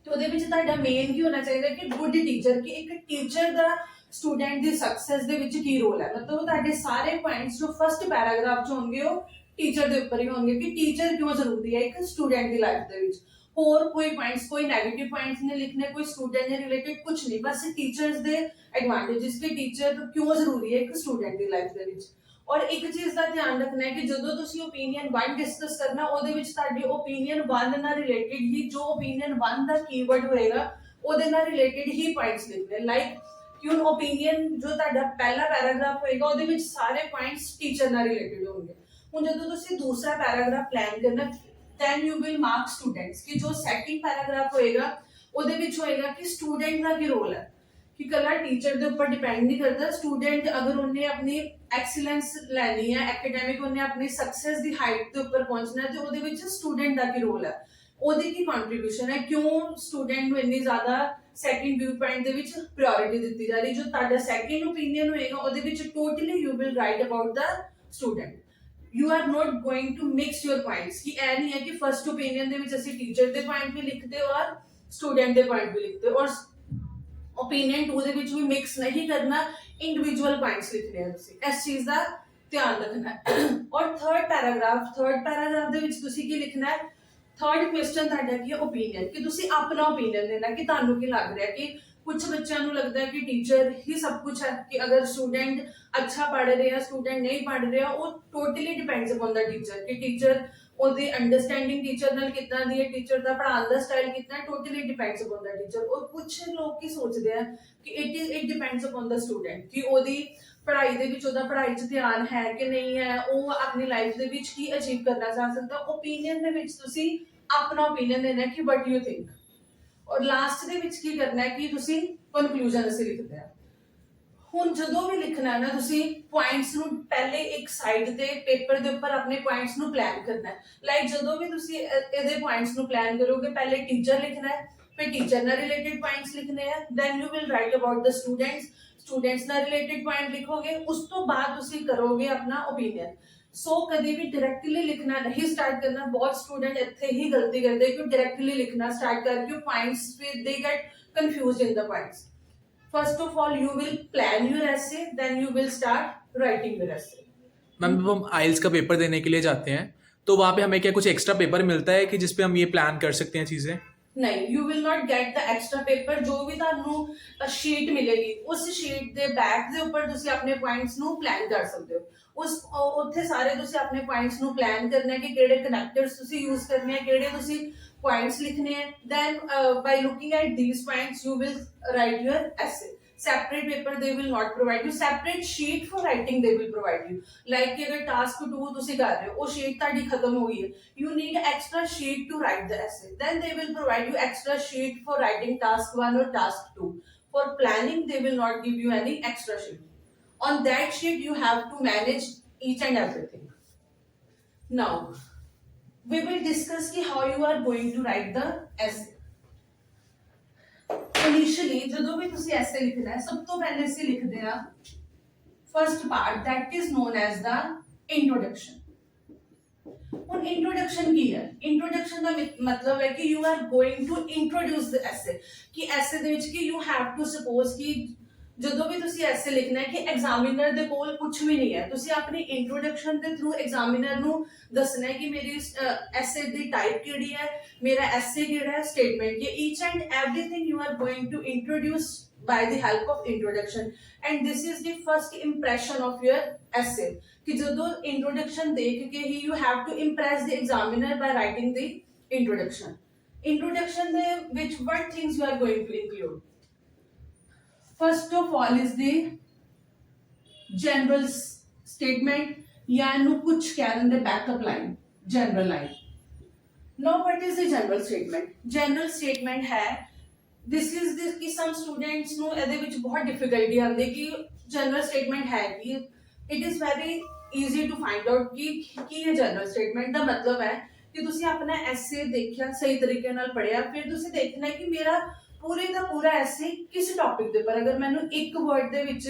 तो ਉਹਦੇ ਵਿੱਚ ਤੁਹਾਡਾ ਮੇਨ ਕੀ ਹੋਣਾ ਚਾਹੀਦਾ ਕਿ ਗੁੱਡ ਟੀਚਰ, ਕਿ ਇੱਕ ਟੀਚਰ ਦਾ ਸਟੂਡੈਂਟ ਦੀ ਸਕਸੈਸ ਦੇ ਵਿੱਚ ਕੀ ਰੋਲ ਹੈ। ਮਤਲਬ ਤੁਹਾਡੇ ਸਾਰੇ ਪੁਆਇੰਟਸ ਜੋ ਫਸਟ ਪੈਰਾਗ੍ਰਾਫ 'ਚ ਹੋਣਗੇ ਉਹ ਟੀਚਰ ਦੇ ਉੱਪਰ ਹੀ ਹੋਣਗੇ ਕਿ ਟੀਚਰ ਕਿਉਂ ਜ਼ਰੂਰੀ ਹੈ ਇੱਕ ਸਟੂਡੈਂਟ ਦੀ ਲਾਈਫ ਦੇ ਵਿੱਚ। ਹੋਰ ਕੋਈ ਪੁਆਇੰਟਸ, ਕੋਈ ਨੈਗੇਟਿਵ ਪੁਆਇੰਟਸ ਨਹੀਂ ਲਿਖਣੇ, ਕੋਈ ਸਟੂਡੈਂਟ ਦੇ ਰਿਲੇਟਡ ਕੁਝ ਨਹੀਂ, ਬਸ ਟੀਚਰਸ ਦੇ ਐਡਵਾਂਟੇजेस ਕਿ ਟੀਚਰ ਕਿਉਂ ਜ਼ਰੂਰੀ ਹੈ ਇੱਕ ਸਟੂਡੈਂਟ ਦੀ ਲਾਈਫ ਦੇ ਵਿੱਚ। ਔਰ ਇੱਕ ਚੀਜ਼ ਦਾ ਧਿਆਨ ਰੱਖਣਾ ਹੈ ਕਿ ਜਦੋਂ ਤੁਸੀਂ ਓਪੀਨੀਅਨ 1 ਡਿਸਕਸ ਕਰਨਾ ਉਹਦੇ ਵਿੱਚ ਤੁਹਾਡੀ ਓਪੀਨੀਅਨ 1 ਨਾਲ ਰਿਲੇਟਡ ਹੀ ਜੋ ਓਪੀਨੀਅਨ 1 ਦਾ ਕੀਵਰਡ ਹੋਏਗਾ ਉਹਦੇ ਨਾਲ ਰਿਲੇਟਡ ਹੀ ਪੁਆਇੰਟਸ ਲਿਖਣੇ। ਲਾਈਕ ਕਿ ਹੁਣ ਓਪੀਨੀਅਨ ਜੋ ਤੁਹਾਡਾ ਪਹਿਲਾ ਪੈਰਾਗ੍ਰਾਫ ਹੋਏਗਾ ਉਹਦੇ ਵਿੱਚ ਸਾਰੇ ਪੁਆਇੰਟਸ ਟੀਚਰ ਨਾਲ ਰਿਲੇਟਡ ਹੋਣਗੇ। ਹੁਣ ਜਦੋਂ ਤੁਸੀਂ ਦੂਸਰਾ ਪੈਰਾਗ੍ਰਾਫ ਪਲਾਨ ਕਰਨਾ then you will mark students ਕਿ ਜੋ ਸੈਕਿੰਡ ਪੈਰਾਗ੍ਰਾਫ ਹੋਏਗਾ ਉਹਦੇ ਵਿੱਚ ਹੋਏਗਾ ਕਿ ਸਟੂਡੈਂਟ ਦਾ ਕੀ ਰੋਲ ਹੈ, ਕਿ ਕੱਲਾ ਟੀਚਰ ਦੇ ਉੱਪਰ ਡਿਪੈਂਡ ਨਹੀਂ ਕਰਦਾ। ਸਟੂਡੈਂਟ ਅਗਰ ਉਹਨੇ ਆਪਣੀ ਐਕਸੀਲੈਂਸ ਲੈਣੀ ਹੈ, ਐਕੈਡੈਮਿਕ ਉਹਨੇ ਆਪਣੀ ਸਕਸੈਸ ਦੀ ਹਾਈਟ ਦੇ ਉੱਪਰ ਪਹੁੰਚਣਾ ਹੈ ਤੇ ਉਹਦੇ ਵਿੱਚ ਸਟੂਡੈਂਟ ਦਾ ਕੀ ਰੋਲ ਹੈ ਉਹਦੀ ਕੀ ਕੰਟਰੀਬਿਊਸ਼ਨ ਹੈ, ਕਿਉਂ ਸਟੂਡੈਂਟ ਨੂੰ ਇੰਨੀ ਜ਼ਿਆਦਾ ਸੈਕਿੰਡ ਵਿਊ ਪੁਆਇੰਟ ਦੇ ਵਿੱਚ ਪ੍ਰਾਇੋਰਟੀ ਦਿੱਤੀ ਜਾ ਰਹੀ। ਜੋ ਤੁਹਾਡਾ ਸੈਕਿੰਡ ਓਪੀਨੀਅਨ ਹੋਏਗਾ ਉਹਦੇ ਵਿੱਚ totally you will write about the student. You are not going to mix your points, ਕਿ ਇਹ ਨਹੀਂ ਹੈ ਕਿ ਫਰਸਟ ਓਪੀਨੀਅਨ ਦੇ ਵਿੱਚ ਅਸੀਂ ਟੀਚਰ ਦੇ ਪੁਆਇੰਟ ਵੀ ਲਿਖਦੇ ਔਰ ਸਟੂਡੈਂਟ ਦੇ ਪੁਆਇੰਟ ਵੀ ਲਿਖਦੇ, ਔਰ ਓਪੀਨੀਅਨ 2 ਦੇ ਵਿੱਚ ਵੀ ਮਿਕਸ ਨਹੀਂ ਕਰਨਾ, ਇੰਡੀਵਿਜੂਅਲ ਪੁਆਇੰਟਸ ਲਿਖਣੇ ਆ ਤੁਸੀਂ, ਇਸ ਚੀਜ਼ ਦਾ ਧਿਆਨ ਰੱਖਣਾ ਹੈ। ਔਰ ਥਰਡ ਪੈਰਾਗ੍ਰਾਫ ਦੇ ਵਿੱਚ ਤੁਸੀਂ ਕੀ ਲਿਖਣਾ ਹੈ, ਥਰਡ ਕੁਐਸਚਨ ਤੁਹਾਡਾ ਕੀ ਹੈ, ਓਪੀਨੀਅਨ, ਕਿ ਤੁਸੀਂ ਆਪਣਾ ਓਪੀਨੀਅਨ ਦੇਣਾ ਕਿ ਤੁਹਾਨੂੰ ਕੀ ਲੱਗ ਰਿਹਾ। ਕਿ ਕੁਝ ਬੱਚਿਆਂ ਨੂੰ ਲੱਗਦਾ ਹੈ ਕਿ ਟੀਚਰ ਹੀ ਸਭ ਕੁਝ ਹੈ, ਕਿ ਅਗਰ ਸਟੂਡੈਂਟ ਅੱਛਾ ਪੜ੍ਹ ਰਿਹਾ ਸਟੂਡੈਂਟ ਨਹੀਂ ਪੜ੍ਹ ਰਿਹਾ, ਉਹ ਟੋਟਲੀ ਡਿਪੈਂਡਸ ਅਪਨ ਦਾ ਟੀਚਰ, ਕਿ ਟੀਚਰ ਉਹਦੀ ਅੰਡਰਸਟੈਂਡਿੰਗ ਟੀਚਰ ਨਾਲ ਕਿੱਦਾਂ ਦੀ ਹੈ, ਟੀਚਰ ਦਾ ਪੜ੍ਹਾਉਣ ਦਾ ਸਟਾਈਲ ਕਿੱਦਾਂ ਹੈ, ਟੋਟਲੀ ਡਿਪੈਂਡਸ ਅਪਨ ਦਾ ਟੀਚਰ। ਔਰ ਕੁਝ ਲੋਕ ਕੀ ਸੋਚਦੇ ਆ ਕਿ it depends upon the student, ਕਿ ਉਹਦੀ ਪੜ੍ਹਾਈ ਦੇ ਵਿੱਚ ਉਹਦਾ ਪੜ੍ਹਾਈ 'ਚ ਧਿਆਨ ਹੈ ਕਿ ਨਹੀਂ ਹੈ, ਉਹ ਆਪਣੀ ਲਾਈਫ ਦੇ ਵਿੱਚ ਕੀ ਅਚੀਵ ਕਰਨਾ ਚਾਹ ਸਕਦਾ। ਓਪੀਨੀਅਨ ਦੇ ਵਿੱਚ ਤੁਸੀਂ ਆਪਣਾ ਓਪੀਨੀਅਨ ਦੇਣਾ ਕਿ ਵਟ ਯੂ ਥਿੰਕ। ਔਰ ਲਾਸਟ ਦੇ ਵਿੱਚ ਕੀ ਕਰਨਾ ਹੈ ਕਿ ਤੁਸੀਂ ਕਨਕਲੂਜਨ ਅਸੀਂ ਲਿਖਦੇ ਹਾਂ। ਹੁਣ ਜਦੋਂ ਵੀ ਲਿਖਣਾ ਹੈ ਨਾ, ਤੁਸੀਂ ਪੁਆਇੰਟਸ ਨੂੰ ਪਹਿਲੇ ਇੱਕ ਸਾਈਡ ਤੇ ਪੇਪਰ ਦੇ ਉੱਪਰ ਆਪਣੇ ਪੁਆਇੰਟਸ ਨੂੰ ਪਲਾਨ ਕਰਨਾ ਹੈ। ਲਾਈਕ ਜਦੋਂ ਵੀ ਤੁਸੀਂ ਇਹਦੇ ਪੁਆਇੰਟਸ ਨੂੰ ਪਲਾਨ ਕਰੋਗੇ, ਪਹਿਲੇ ਟੀਚਰ ਲਿਖਣਾ ਹੈ, ਫਿਰ ਟੀਚਰ ਨਾਲ ਰਿਲੇਟਡ ਪੁਆਇੰਟਸ ਲਿਖਣੇ ਆ, then you will write about the students ਨਾਲ ਰਿਲੇਟਡ ਪੁਆਇੰਟ ਲਿਖੋਗੇ, ਉਸ ਤੋਂ ਬਾਅਦ ਤੁਸੀਂ ਕਰੋਗੇ ਆਪਣਾ ਓਪੀਨੀਅਨ। ਸੋ ਕਦੇ ਵੀ ਡਾਇਰੈਕਟਲੀ ਲਿਖਣਾ ਨਹੀਂ ਸਟਾਰਟ ਕਰਨਾ। ਬਹੁਤ ਸਟੂਡੈਂਟ ਇੱਥੇ ਹੀ ਗਲਤੀ ਕਰਦੇ ਕਿ ਡਾਇਰੈਕਟਲੀ ਲਿਖਣਾ ਸਟਾਰਟ ਕਰਕੇ ਪੁਆਇੰਟਸ ਫਿਰ ਦੇ get confused in the points. First of all, you will plan your essay, then you will start writing your essay. Ma'am जब हम आइल्स का पेपर देने के लिए जाते हैं तो वहाँ पे हमें क्या कुछ एक्स्ट्रा पेपर मिलता है कि जिसपे हम ये प्लान कर सकते हैं चीज़ें? नहीं, you will not get the extra paper। जो भी ਤੁਹਾਨੂੰ ਸ਼ੀਟ ਮਿਲੇਗੀ ਉਸ ਸ਼ੀਟ ਦੇ ਬੈਕ ਦੇ ਉੱਪਰ ਤੁਸੀਂ ਆਪਣੇ ਪੁਆਇੰਟਸ ਨੂੰ ਪਲਾਨ ਕਰ ਸਕਦੇ ਹੋ। ਉਸ ਉੱਥੇ ਸਾਰੇ ਤੁਸੀਂ ਆਪਣੇ ਪੁਆਇੰਟਸ ਨੂੰ ਪਲਾਨ ਕਰਨਾ ਹੈ ਕਿ ਕਿਹੜੇ ਕਨੈਕਟਰਸ ਤੁਸੀਂ ਯੂਜ਼ ਕਰਨੇ ਆ, ਕਿਹੜੇ ਤੁਸੀਂ points लिखने हैं। Then by looking at these points you will write your essay। Separate paper they will not provide you, separate sheet for writing they will provide you। Like कि अगर task 2 ਤੁਸੀਂ ਕਰ ਰਹੇ ਹੋ, ਉਹ sheet ਤੁਹਾਡੀ ਖਤਮ ਹੋ ਗਈ ਹੈ, you need extra sheet to write the essay, then they will provide you extra sheet for writing task 1 or task 2। For planning they will not give you any extra sheet। On that sheet you have to manage each and everything। Now we will discuss ki how you are going to write the essay। Initially ਜਦੋਂ ਵੀ ਤੁਸੀਂ essay ਲਿਖਣਾ ਹੈ, ਸਭ ਤੋਂ ਪਹਿਲੇ ਅਸੀਂ ਲਿਖਦੇ ਹਾਂ first part that is known as the introduction। ਹੁਣ introduction ਕੀ ਹੈ? introduction ਦਾ ਮਤਲਬ ਹੈ ਕਿ you are going to introduce the essay। ਕਿ essay ਦੇ ਵਿੱਚ ਕਿ you have to suppose ਕਿ ਜਦੋਂ ਵੀ ਤੁਸੀਂ ਐਸੇ ਲਿਖਣਾ ਹੈ ਕਿ ਐਗਜ਼ਾਮੀਨਰ ਦੇ ਕੋਲ ਕੁਝ ਵੀ ਨਹੀਂ ਹੈ, ਤੁਸੀਂ ਆਪਣੀ ਇੰਟਰੋਡਕਸ਼ਨ ਦੇ ਥਰੂ ਐਗਜ਼ਾਮੀਨਰ ਨੂੰ ਦੱਸਣਾ ਹੈ ਕਿ ਮੇਰੀ ਐਸੇ ਦੀ ਟਾਈਪ ਕਿਹੜੀ ਹੈ, ਮੇਰਾ ਐਸੇ ਕਿਹੜਾ ਹੈ, ਸਟੇਟਮੈਂਟ, ਕਿ each and everything you are going to introduce by the help of introduction, and this is the first impression of your essay। कि ਜਦੋਂ introduction ਦੇਖ ਕੇ ਹੀ you have to impress the examiner by writing the introduction। introduction ਦੇ ਵਿੱਚ what things you are going to include? First of all is the general statement, या नु कुछ कह देंगे backup line, general line। Now what is the general statement? General statement है this is this कि some students ਨੂੰ ਇਹਦੇ ਵਿੱਚ ਬਹੁਤ difficulty ਆਉਂਦੀ ਕਿ general statement ਹੈ कि it is very easy to find out कि ਇਹ general statement ਦਾ ਮਤਲਬ ਹੈ ਕਿ ਤੁਸੀਂ ਆਪਣਾ essay ਦੇਖਿਆ, ਸਹੀ ਤਰੀਕੇ ਨਾਲ ਪੜ੍ਹਿਆ, ਫਿਰ ਤੁਸੀਂ ਦੇਖਣਾ ਕਿ ਮੇਰਾ ਪੂਰੇ ਦਾ ਪੂਰਾ ਐਸੇ ਕਿਸ ਟੌਪਿਕ ਦੇ ਉੱਪਰ, ਅਗਰ ਮੈਨੂੰ ਇੱਕ ਵਰਡ ਦੇ ਵਿੱਚ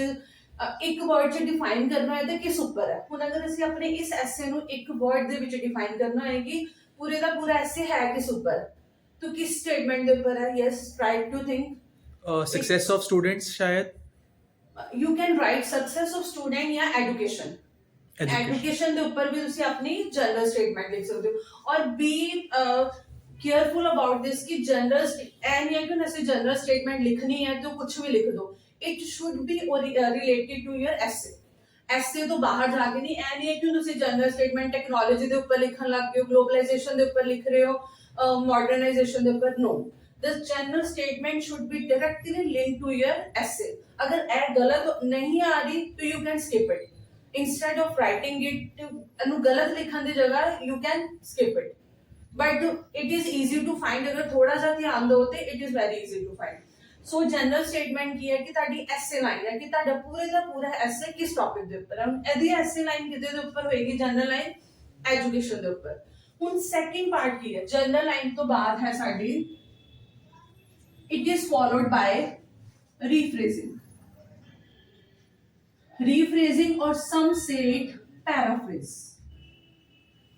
ਇੱਕ ਵਰਡ 'ਚ ਡਿਫਾਈਨ ਕਰਨਾ ਹੈ ਤਾਂ ਕਿਸ ਉੱਪਰ ਹੈ। ਹੁਣ ਅਗਰ ਅਸੀਂ ਆਪਣੇ ਇਸ ਐਸੇ ਨੂੰ ਇੱਕ ਵਰਡ ਦੇ ਵਿੱਚ ਡਿਫਾਈਨ ਕਰਨਾ ਹੈ ਕਿ ਪੂਰੇ ਦਾ ਪੂਰਾ ਐਸੇ ਹੈ ਕਿਸ ਉੱਪਰ, तो किस स्टेटमेंट ਦੇ ਉੱਪਰ ਹੈ? Yes, try to think. Success of students शायद you can write success of student या एजुकेशन। एजुकेशन ਦੇ ਉੱਪਰ ਵੀ ਤੁਸੀਂ ਆਪਣੀ ਜਨਰਲ ਸਟੇਟਮੈਂਟ ਲਿਖ ਸਕਦੇ ਹੋ। ਔਰ ਬੀ केयरफुल अबाउट दिस कि जनरल एंड या कि ऐसे जनरल स्टेटमेंट लिखनी है तो कुछ भी लिख दो, it should be related to your essay. Essay तो बाहर जाके नहीं, एंड ये क्यों तुसी जनरल स्टेटमेंट टेक्नोलॉजी के ऊपर लिखन लग गए हो, ग्लोबलाइजेशन के ऊपर लिख रहे हो, मॉडर्नाइजेशन के ऊपर। No, the general statement should be directly linked to your essay. अगर ए गलत नहीं आ रही तो you can skip it. Instead of writing it गलत लिखने की जगह you can skip it, but it is easy to find. अगर थोड़ा सा ध्यान दो तो it is very easy to find. So general statement की है कि ਤੁਹਾਡੀ ਐਸੇ ਲਾਈਨ ਹੈ ਕਿ ਤੁਹਾਡਾ ਪੂਰੇ ਦਾ ਪੂਰਾ ਐਸੇ ਕਿਸ ਟੌਪਿਕ ਦੇ ਉੱਪਰ ਹੈ। ਇਹਦੀ ਐਸੇ ਲਾਈਨ ਕਿਹਦੇ ਦੇ ਉੱਪਰ ਹੋਏਗੀ? ਜਨਰਲ ਲਾਈਨ ਐਜੂਕੇਸ਼ਨ ਦੇ ਉੱਪਰ। ਹੁਣ ਸੈਕਿੰਡ ਪਾਰਟ ਕੀ ਹੈ, ਜਨਰਲ ਲਾਈਨ ਤੋਂ ਬਾਅਦ ਹੈ ਸਾਡੀ ਇਟ ਇਜ਼ ਫॉलोड ਬਾय ਰੀਫਰੇਜ਼ਿੰਗ, ਰੀਫਰੇਜ਼ਿੰਗ और some say it paraphrase.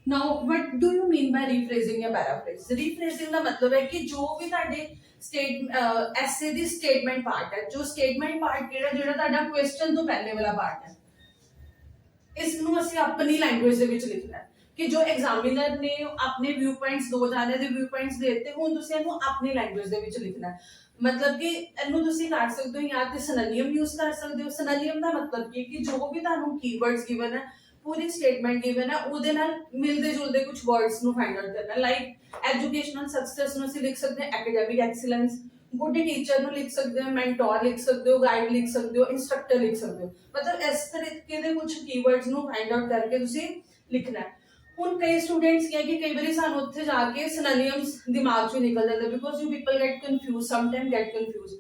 Now what do you mean by rephrasing या paraphrase? Rephrasing ਦਾ ਮਤਲਬ ਹੈ ਕਿ ਜੋ ਵੀ ਤੁਹਾਡੇ ਐਸੇ ਦੀ ਸਟੇਟਮੈਂਟ ਪਾਰਟ ਹੈ, ਜੋ ਸਟੇਟਮੈਂਟ ਪਾਰਟ ਜਿਹੜਾ ਤੁਹਾਡਾ ਕੁਐਸਚਨ ਤੋਂ ਪਹਿਲੇ ਵਾਲਾ ਪਾਰਟ ਹੈ, ਇਸ ਨੂੰ ਅਸੀਂ ਆਪਣੀ ਲੈਂਗੁਏਜ ਦੇ ਵਿੱਚ ਲਿਖਣਾ ਹੈ ਕਿ ਜੋ ਐਗਜ਼ਾਮੀਨਰ ਨੇ ਆਪਣੇ ਵਿਊ ਪੁਆਇੰਟਸ, ਦੋ ਜਾਣੇ ਦੇ ਵਿਊ ਪੁਆਇੰਟਸ ਦੇ ਦਿੱਤੇ, ਹੁਣ ਤੁਸੀਂ ਇਹਨੂੰ ਆਪਣੀ ਲੈਂਗੁਏਜ ਦੇ ਵਿੱਚ ਲਿਖਣਾ ਹੈ। ਮਤਲਬ ਕਿ ਇਹਨੂੰ ਤੁਸੀਂ ਕਰ ਸਕਦੇ ਹੋ ਜਾਂ ਤੇ ਸਿਨੋਨਿਮ ਯੂਜ਼ ਕਰ ਸਕਦੇ ਹੋ। ਸਿਨੋਨਿਮ ਦਾ ਮਤਲਬ ਕੀ ਕਿ ਜੋ ਵੀ ਤੁਹਾਨੂੰ ਕੀਵਰਡਸ ਗਿਵਨ ਹੈ, पूरी स्टेटमेंट गिवन है ਉਹਦੇ ਨਾਲ ਮਿਲਦੇ ਜੁਲਦੇ ਕੁਝ ਵਰਡਸ ਨੂੰ ਫਾਈਂਡ ਆਊਟ ਕਰਨਾ, ਲਾਈਕ ਐਜੂਕੇਸ਼ਨਲ ਸਕਸੈਸ ਨੂੰ ਅਸੀਂ ਲਿਖ ਸਕਦੇ ਹਾਂ ਐਕੈਡੈਮਿਕ ਐਕਸੀਲੈਂਸ, ਗੁੱਡ ਟੀਚਰ ਨੂੰ ਲਿਖ ਸਕਦੇ ਹੋ, ਮੈਂਟੋਰ ਲਿਖ ਸਕਦੇ ਹੋ, ਗਾਈਡ ਲਿਖ ਸਕਦੇ ਹੋ, ਇੰਸਟ੍ਰਕਟਰ ਲਿਖ ਸਕਦੇ ਹੋ। ਮਤਲਬ ਇਸ ਤਰੀਕੇ ਦੇ ਕੁਝ ਕੀਵਰਡਸ ਨੂੰ ਫਾਈਂਡ ਆਊਟ ਕਰਕੇ ਤੁਸੀਂ ਲਿਖਣਾ ਹੈ। ਹੁਣ ਕਈ ਸਟੂਡੈਂਟਸ ਕੀ ਹੈ ਕਿ ਕਈ ਵਾਰੀ ਸਾਨੂੰ ਉੱਥੇ ਜਾ ਕੇ ਸਿਨੋਨਿਮਸ ਦਿਮਾਗ ਚੋਂ ਨਿਕਲ ਜਾਂਦੇ, because you people get confuse, sometime get confuse.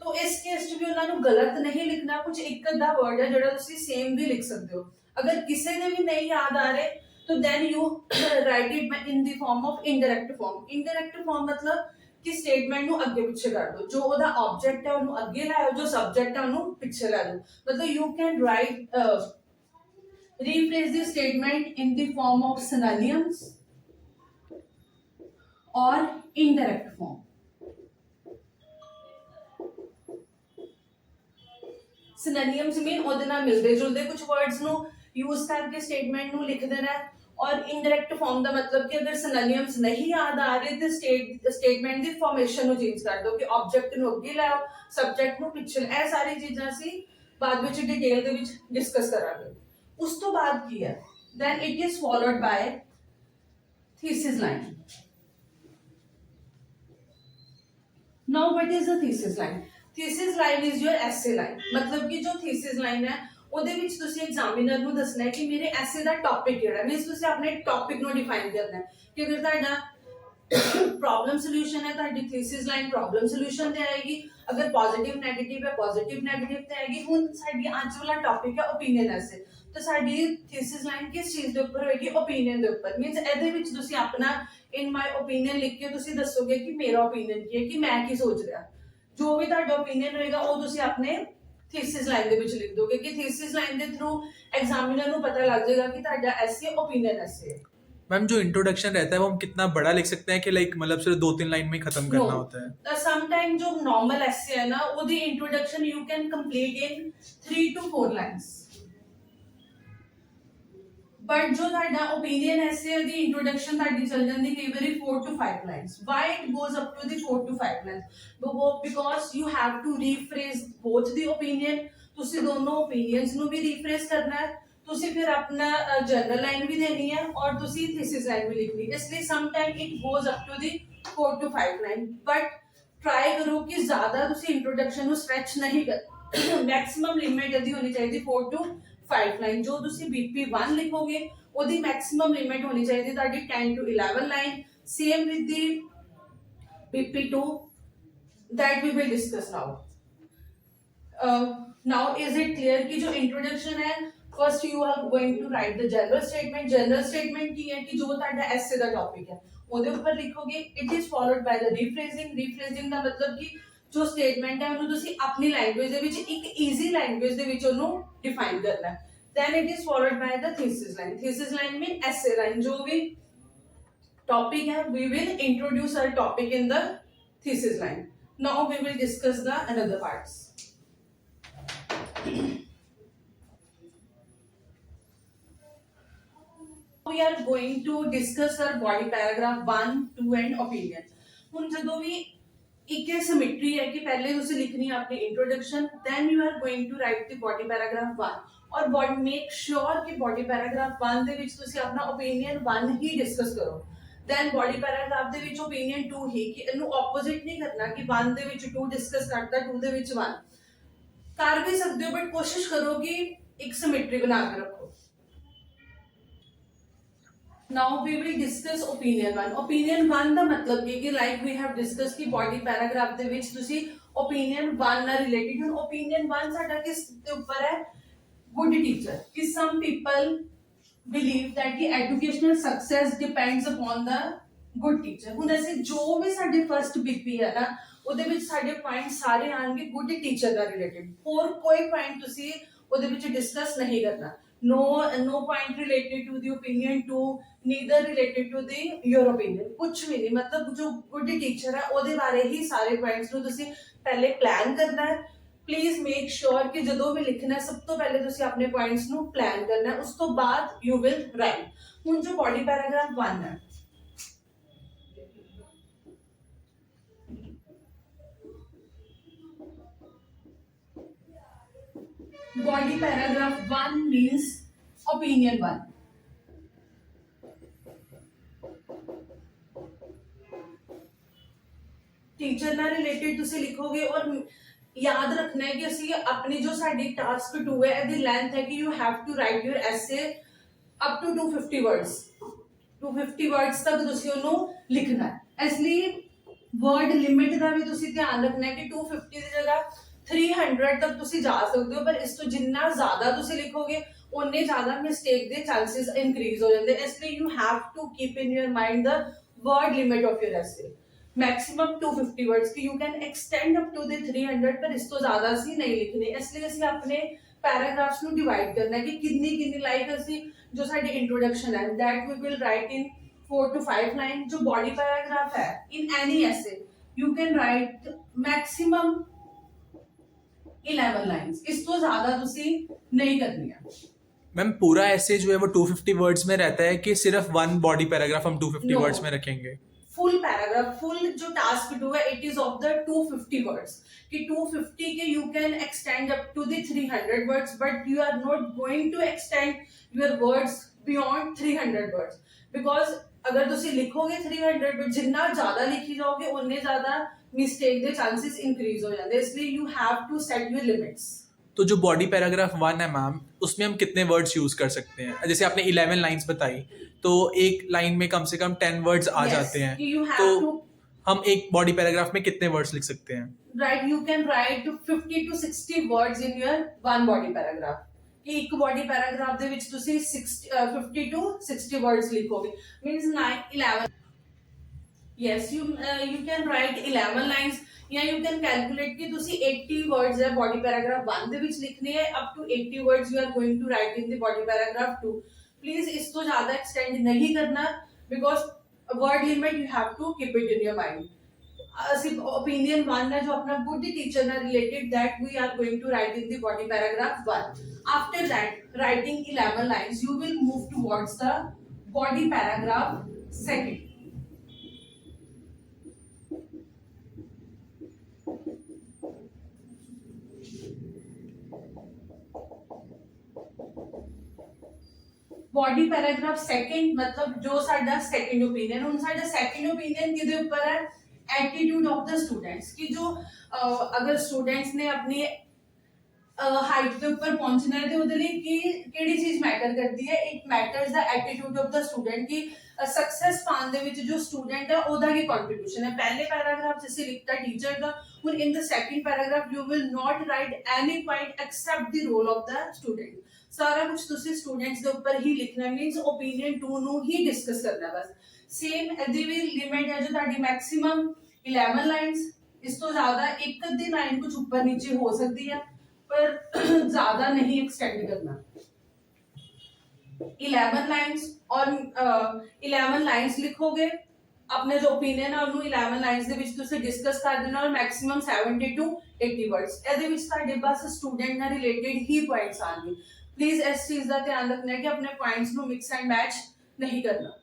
तो इस केस च भी उन्होंने गलत नहीं लिखना, कुछ एक अद्धा वर्ड है जो तुसी सेम भी लिख सकते हो। अगर किसी ने भी नहीं याद आ रहे तो then you write it in the form of indirect form. Indirect form मतलब कि स्टेटमेंट नु अगे पीछे कर दो, जो ओदा ऑब्जेक्ट है उन्हें अगे लाओ, जो सब्जेक्ट है उन्हें पीछे ला दो। मतलब you can right rephrase the statement in the form of synonyms or indirect form। Synonyms mean ਉਹਦੇ ਨਾਲ ਮਿਲਦੇ ਜੁਲਦੇ ਕੁਝ ਵਰਡਸ ਨੂੰ ਯੂਜ਼ ਕਰਕੇ ਸਟੇਟਮੈਂਟ ਨੂੰ ਲਿਖ ਦੇਣਾ ਹੈ। और इनडायरेक्ट फॉर्म ਦਾ ਮਤਲਬ ਕਿ ਅਗਰ ਸਿਨੋਨਿਮਸ ਨਹੀਂ ਯਾਦ ਆ ਰਹੇ ਤੇ ਸਟੇਟਮੈਂਟ ਦੀ ਫਾਰਮੇਸ਼ਨ ਨੂੰ ਚੇਂਜ ਕਰ ਦਿਓ ਕਿ ਆਬਜੈਕਟ ਨੂੰ ਅੱਗੇ ਲਾਓ, ਸਬਜੈਕਟ ਨੂੰ ਪਿੱਛੇ। ਇਹ ਸਾਰੀ ਚੀਜ਼ਾਂ ਅਸੀਂ ਬਾਅਦ ਵਿੱਚ ਡਿਟੇਲ ਦੇ ਵਿੱਚ ਡਿਸਕਸ ਕਰਾਂਗੇ। ਉਸ ਤੋਂ ਬਾਅਦ ਕੀ ਹੈ, then it is followed by thesis line। now what is the thesis line? thesis line is your essay line। मतलब कि जो thesis line है ਉਹਦੇ ਵਿੱਚ ਤੁਸੀਂ ਐਗਜ਼ਾਮੀਨਰ ਨੂੰ ਦੱਸਣਾ ਹੈ ਕਿ ਮੇਰੇ ਐਸੇ ਦਾ ਟੌਪਿਕ ਕਿਹੜਾ ਹੈ। ਮੀਨਸ ਤੁਸੀਂ ਆਪਣੇ ਟੌਪਿਕ ਨੂੰ ਡਿਫਾਈਨ ਕਰਨਾ ਹੈ ਕਿ ਅਗਰ ਤੁਹਾਡਾ ਪ੍ਰੋਬਲਮ ਸੋਲੂਸ਼ਨ ਹੈ, ਤੁਹਾਡੀ ਥੀਸਿਸ ਲਾਈਨ ਪ੍ਰੋਬਲਮ ਸੋਲੂਸ਼ਨ ਤੇ ਆਏਗੀ। ਅਗਰ ਪੋਜ਼ਿਟਿਵ ਨੈਗੇਟਿਵ ਹੈ, ਪੋਜ਼ਿਟਿਵ ਨੈਗੇਟਿਵ ਤੇ ਆਏਗੀ। ਹੁਣ ਸਾਡੀ ਅੱਜ ਵਾਲਾ ਟੌਪਿਕ ਹੈ ਓਪੀਨੀਅਨ ਐਸੇ, ਤਾਂ ਸਾਡੀ ਥੀਸਿਸ ਲਾਈਨ ਕਿਸ ਚੀਜ਼ ਦੇ ਉੱਪਰ ਹੋਏਗੀ? ਓਪੀਨੀਅਨ ਦੇ ਉੱਪਰ। ਮੀਨਸ ਇਹਦੇ ਵਿੱਚ ਤੁਸੀਂ ਆਪਣਾ ਇਨ ਮਾਈ ਓਪੀਨੀਅਨ ਲਿਖ ਕੇ ਤੁਸੀਂ ਦੱਸੋਗੇ ਕਿ ਮੇਰਾ ਓਪੀਨੀਅਨ ਕੀ ਹੈ, ਕਿ ਮੈਂ ਕੀ ਸੋਚ ਰਿਹਾ। ਜੋ ਵੀ ਤੁਹਾਡਾ ਓਪੀਨੀਅਨ ਹੋਏਗਾ ਉਹ ਤੁਸੀਂ ਆਪਣੇ ਥੀਸਿਸ ਲਾइन ਦੇ ਵਿੱਚ ਲਿਖ ਦੋਗੇ ਕਿ ਥੀਸਿਸ ਲਾइन ਦੇ ਥਰੂ ਐਗਜ਼ਾमिनर ਨੂੰ ਪਤਾ ਲੱਗ ਜਾਏਗਾ ਕਿ ਤੁਹਾਡਾ ਐਸੇ ओपिनियन ऐसे है। मैम जो इंट्रोडक्शन रहता है वो हम कितना बड़ा लिख सकते हैं कि लाइक मतलब सिर्फ 2-3 लाइन में ही खत्म करना होता है? सम टाइम जो नॉर्मल ऐसे है ना ਉਹਦੀ introduction you can complete in 3 to 4 lines. But जो ਤੁਹਾਡਾ ओपिनियन ऐसे ਦੀ इंट्रोडक्शन ਤੁਹਾਡੀ ਚੱਲ ਜਾਂਦੀ ਕਈ ਵਾਰੀ 4 to 5 lines. why it goes up to the 4 to 5 lines? because you have to rephrase both the opinion। ਤੁਸੀਂ ਦੋਨੋਂ opinions ਨੂੰ ਵੀ rephrase ਕਰਨਾ ਹੈ, ਤੁਸੀਂ ਫਿਰ ਆਪਣਾ ਜਨਰਲ ਲਾਈਨ ਵੀ ਦੇਣੀ ਹੈ ਔਰ ਤੁਸੀਂ ਥੀਸਿਸ ਲਾਈਨ ਵੀ ਲਿਖਣੀ। ਇਸ ਲਈ some time it goes up to the 4 to 5 line. But try ਕਰੋ ਕਿ ਜ਼ਿਆਦਾ ਤੁਸੀਂ ਇੰਟਰੋਡਕਸ਼ਨ ਨੂੰ ਸਟ੍ਰੈਚ ਨਹੀਂ ਕਰ। ਮੈਕਸਿਮਮ ਲਿਮਿਟ ਇਹਦੀ ਹੋਣੀ ਚਾਹੀਦੀ 4 to 5 ਲਾਈਨ। ਜੋ ਤੁਸੀਂ BP1 ਲਿਖੋਗੇ ਉਹਦੀ ਮੈਕਸਿਮਮ ਲਿਮਿਟ ਹੋਣੀ ਚਾਹੀਦੀ ਤੁਹਾਡੀ 10 to 11 line. Same with the BP2 that we will discuss now। now is it clear कि जो introduction है, first you are going to write the general statement। general statement की है कि जो ਤੁਹਾਡਾ ਐਸੇ ਦਾ ਟੌਪਿਕ ਹੈ ਉਹਦੇ ਉੱਪਰ ਲਿਖੋਗੇ। it is followed by the rephrasing। rephrasing ਦਾ ਮਤਲਬ ਕਿ ਜੋ ਸਟੇਟਮੈਂਟ ਹੈ ਉਹਨੂੰ ਤੁਸੀਂ ਆਪਣੀ ਲੈਂਗੁਏਜ ਦੇ ਵਿੱਚ ਇੱਕ ਈਜ਼ੀ ਲੈਂਗੁਏਜ ਦੇ ਵਿੱਚ ਉਹਨੂੰ ਡਿਫਾਈਨ ਕਰਨਾ ਹੈ। then it is followed by the thesis line। thesis line mean essay line। जो भी टॉपिक है we will introduce our topic in the thesis line। now we will discuss the another parts। we are going to discuss our body paragraph 1, 2 and opinion। ਹੁਣ ਜਦੋਂ ਵੀ ਇੱਕ ਸਿਮੈਟਰੀ ਹੈ ਕਿ ਪਹਿਲੇ ਤੁਸੀਂ ਲਿਖਣੀ ਹੈ ਆਪਣੀ introduction, then you are going to write the body paragraph 1 ਔਰ make sure ਕਿ body paragraph 1 ਦੇ ਵਿੱਚ ਤੁਸੀਂ ਆਪਣਾ opinion 1 ਹੀ ਡਿਸਕਸ ਕਰੋ। then body paragraph ਦੇ ਵਿੱਚ opinion 2 ਹੀ, ਕਿ ਇਹਨੂੰ opposite ਨਹੀਂ ਕਰਨਾ ਕਿ 1 ਦੇ ਵਿੱਚ 2 ਡਿਸਕਸ ਕਰਤਾ 2 ਦੇ ਵਿੱਚ 1। ਕਰ ਵੀ ਸਕਦੇ ਹੋ ਬਟ ਕੋਸ਼ਿਸ਼ ਕਰੋ ਕਿ ਇੱਕ ਸਿਮੈਟਰੀ ਬਣਾ ਕੇ ਰੱਖੋ। now we will discuss opinion 1। opinion 1 ਦਾ ਮਤਲਬ ਕੀ ਕਿ like we have discussed ਕਿ body paragraph ਦੇ ਵਿੱਚ ਤੁਸੀਂ opinion 1 ਨਾਲ ਰਿਲੇਟਡ। ਹੁਣ opinion 1 ਸਾਡਾ ਕਿਸ ਦੇ ਉੱਪਰ ਹੈ? good teacher। ਕਿ some people believe that ਕਿ educational success depends upon the good teacher। ਹੁਣ ਅਸੀਂ ਜੋ ਵੀ ਸਾਡੇ ਫਰਸਟ ਬੀਪੀ ਹੈ ਨਾ ਉਹਦੇ ਵਿੱਚ ਸਾਡੇ ਪੁਆਇੰਟ ਸਾਰੇ ਆਣਗੇ ਗੁੱਡ ਟੀਚਰ ਦਾ ਰਿਲੇਟਡ, ਹੋਰ ਕੋਈ ਪੁਆਇੰਟ ਤੁਸੀਂ ਉਹਦੇ ਵਿੱਚ ਡਿਸਕਸ ਨਹੀਂ ਕਰਨਾ। no point related to the opinion to neither related to the your opinion, ਕੁਝ ਵੀ ਨਹੀਂ। ਮਤਲਬ ਜੋ ਗੁੱਡ ਟੀਚਰ ਹੈ ਉਹਦੇ ਬਾਰੇ ਹੀ ਸਾਰੇ ਪੁਆਇੰਟਸ ਨੂੰ ਤੁਸੀਂ ਪਹਿਲੇ ਪਲਾਨ ਕਰਨਾ ਹੈ। ਪਲੀਜ਼ ਮੇਕ ਸ਼ੋਰ ਕਿ ਜਦੋਂ ਵੀ ਲਿਖਣਾ ਹੈ ਸਭ ਤੋਂ ਪਹਿਲੇ ਤੁਸੀਂ ਆਪਣੇ ਪੁਆਇੰਟਸ ਨੂੰ ਪਲਾਨ ਕਰਨਾ ਹੈ, ਉਸ ਤੋਂ ਬਾਅਦ ਯੂ ਵਿਲ ਰਾਈਟ। ਹੁਣ ਜੋ ਬੋਡੀ ਪੈਰਾਗ੍ਰਾਫ 1 ਹੈ, body paragraph 1 means opinion 1। Teacher ਨਾਲ ਰਿਲੇਟਡ ਤੁਸੀਂ ਲਿਖੋਗੇ ਔਰ ਯਾਦ ਰੱਖਣਾ ਹੈ ਕਿ ਅਸੀਂ ਆਪਣੀ ਜੋ ਸਾਡੀ ਟਾਸਕ 2 ਹੈ ਇਹਦੀ ਲੈਂਥ ਹੈ ਕਿ you have to write your essay up to 250 words. 250 words ਤੱਕ ਤੁਸੀਂ ਉਹਨੂੰ ਲਿਖਣਾ ਹੈ। ਇਸ ਲਈ ਵਰਡ ਲਿਮਿਟ ਦਾ ਵੀ ਤੁਸੀਂ ਧਿਆਨ ਰੱਖਣਾ ਹੈ ਕਿ 250 ਦੀ ਜਗ੍ਹਾ 300 ਤੱਕ ਤੁਸੀਂ ਜਾ ਸਕਦੇ ਹੋ, ਪਰ ਇਸ ਤੋਂ ਜਿੰਨਾ ਜ਼ਿਆਦਾ ਤੁਸੀਂ ਲਿਖੋਗੇ ਉਨੇ ਜ਼ਿਆਦਾ ਮਿਸਟੇਕ ਦੇ ਚਾਂਸਸ ਇਨਕਰੀਜ਼ ਹੋ ਜਾਂਦੇ। ਇਸ ਲਈ you have to keep in your mind the word limit of your essay. Maximum 250 words की you can extend up to the 300, पर इस तो ज्यादा ਅਸੀਂ ਨਹੀਂ ਲਿਖਣੇ। ਇਸ ਲਈ ਅਸੀਂ ਆਪਣੇ ਪੈਰਾਗ੍ਰਾਫਸ ਨੂੰ ਡਿਵਾਈਡ ਕਰਨਾ ਹੈ ਕਿ ਕਿੰਨੀ ਲਾਈਕ ਅਸੀਂ ਜੋ ਸਾਡੀ ਇੰਟਰੋਡਕਸ਼ਨ ਹੈ that we will write in 4 to 5 line. ਜੋ ਬੋਡੀ ਪੈਰਾਗ੍ਰਾਫ ਹੈ in any essay you can write maximum 11 lines, इस तो ज्यादा ਤੁਸੀਂ नहीं करनी है। मैम पूरा ऐसे जो है वो 250 वर्ड्स में रहता है कि सिर्फ वन बॉडी पैराग्राफ हम 250 No. वर्ड्स में रखेंगे? फुल पैराग्राफ, फुल जो टास्क 2 है it is of the 250 words कि 250 के you can extend up to the 300 words, but you are not going to extend your words beyond 300 words, because अगर ਤੁਸੀਂ ਲਿਖੋਗੇ 300 वर्ड जिन्ना ज्यादा लिखी जाओगे उन्ने ज्यादा मिस्टेक ਦੇ चांसेस इंक्रीज हो जाते हैं। इसलिए you have to set your limits. तो जो बॉडी पैराग्राफ 1 है मैम उसमें हम कितने वर्ड्स यूज कर सकते हैं? जैसे आपने 11 लाइंस बताई तो एक लाइन में कम से कम 10 वर्ड्स आ जाते हैं, you have तो to हम एक बॉडी पैराग्राफ में कितने वर्ड्स लिख सकते हैं? write, you can write 50 to 60 words in your one body paragraph कि ਇੱਕ ਬੋਡੀ ਪੈਰਾਗ੍ਰਾਫ ਦੇ ਵਿੱਚ ਤੁਸੀਂ 50 to 60 words ਲਿਖੋਗੇ, means 11। yes you can write 11 lines ਜਾਂ you can calculate ਕਿ ਤੁਸੀਂ 80 words ਹੈ body paragraph 1 ਦੇ ਵਿੱਚ ਲਿਖਣੇ ਹੈ, up to 80 words you are going to write in the body paragraph 2। Please इस तो ज्यादा एक्सटेंड नहीं करना because word limit you have to keep it in your mind. सिर्फ ओपिनियन 1 है जो अपना गुड टीचर ना related that we are going to write in the body paragraph 1। After that writing 11 lines you will move towards the body paragraph 2। Body paragraph 2 मतलब जो साडा सेकंड ओपिनियन। हुन साडा सेकंड ओपिनियन किदे ऊपर है? एटीट्यूड ऑफ द स्टूडेंट्स कि जो अगर स्टूडेंट्स ने अपनी हाइट के ऊपर पहुंचना है तो उहदे लई की केड़ी चीज मैटर करती है? It matters the attitude of the student की सक्सेस पाने दे विच जो स्टूडेंट है ओदा की कंट्रीब्यूशन है। पहले पैराग्राफ च ਅਸੀਂ ਲਿਖਤਾ टीचर ਦਾ, हुन in the second paragraph you will not write any point except the role of the student। ਸਾਰਾ ਕੁਝ ਤੁਸੀਂ ਸਟੂਡੈਂਟਸ ਦੇ ਉੱਪਰ ਹੀ ਲਿਖਣਾ, ਮੀਨਸ ਓਪੀਨੀਅਨ 2 ਨੂੰ ਹੀ ਡਿਸਕਸ ਕਰਨਾ ਬਸ। ਸੇਮ ਇਹਦੀ ਵੀ ਲਿਮਿਟ ਹੈ ਜੋ ਤੁਹਾਡੀ ਮੈਕਸਿਮਮ 11 ਲਾਈਨਸ, ਇਸ ਤੋਂ ਜ਼ਿਆਦਾ ਇੱਕ ਅੱਧੀ ਲਾਈਨ ਕੁਝ ਉੱਪਰ ਨੀਚੇ ਹੋ ਸਕਦੀ ਹੈ पर ज्यादा नहीं एक्सटेंड करना। 11 लाइंस और 11 लाइंस लिखोगे, अपने जो ओपिनियन है ਉਹਨੂੰ 11 ਲਾਈਨਸ ਦੇ ਵਿੱਚ ਤੁਸੀਂ ਡਿਸਕਸ ਕਰ ਦੇਣਾ ਔਰ ਮੈਕਸਿਮਮ 70 to 80 ਵਰਡਸ। ਇਹਦੇ ਵਿੱਚ ਤੁਹਾਡੇ ਬਸ ਸਟੂਡੈਂਟ ਨਾਲ ਰਿਲੇਟਡ ਹੀ ਪੁਆਇੰਟਸ ਆਣਗੇ। प्लीज इस चीज का ध्यान रखना है कि अपने पॉइंट्स को मिक्स एंड मैच नहीं करना।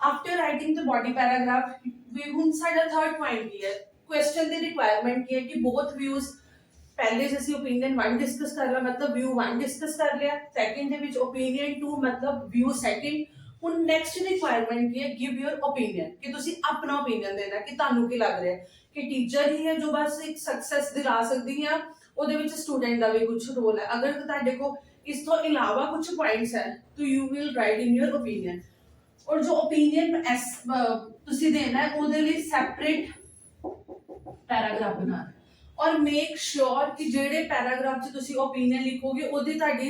After writing the body paragraph हुन साडा थर्ड पॉइंट की है, क्वेश्चन दी रिक्वायरमेंट की है कि बोथ व्यूज। पहले से ਅਸੀਂ ओपिनियन 1 डिस्कस कर लिया मतलब व्यू 1 डिस्कस कर लिया, सेकंड ਦੇ ਵਿੱਚ ओपिनियन 2 मतलब व्यू सेकंड। ਹੁਣ ਨੈਕਸਟ ਰਿਕੁਆਇਰਮੈਂਟ ਕੀ ਹੈ? ਗਿਵ ਯੂਰ ओपिनियन ਕਿ ਤੁਸੀਂ ਆਪਣਾ ओपिनियन ਦੇਣਾ ਕਿ ਤੁਹਾਨੂੰ ਕੀ ਲੱਗ ਰਿਹਾ ਹੈ ਕਿ ਟੀਚਰ ਹੀ ਹੈ ਜੋ ਬਸ ਇੱਕ ਸਕਸੈਸ ਦਿਲਾ ਸਕਦੀ ਹੈ, ਉਹਦੇ ਵਿੱਚ ਸਟੂਡੈਂਟ ਦਾ ਵੀ ਕੁਝ ਰੋਲ ਹੈ। ਅਗਰ ਤੁਹਾਡੇ ਕੋਲ ਇਸ ਤੋਂ ਇਲਾਵਾ ਕੁਝ ਪੁਆਇੰਟਸ ਹੈ तो you will write in your opinion। और जो ओपिनियन ਤੁਸੀਂ ਦੇਣਾ ਹੈ ਉਹਦੇ ਲਈ ਸੈਪਰੇਟ ਪੈਰਾਗ੍ਰਾਫ ਬਣਾਉਣਾ और मेक श्योर कि ਜਿਹੜੇ ਪੈਰਾਗ੍ਰਾਫ 'ਚ ਤੁਸੀਂ ओपिनियन ਲਿਖੋਗੇ ਉਹਦੀ ਤੁਹਾਡੀ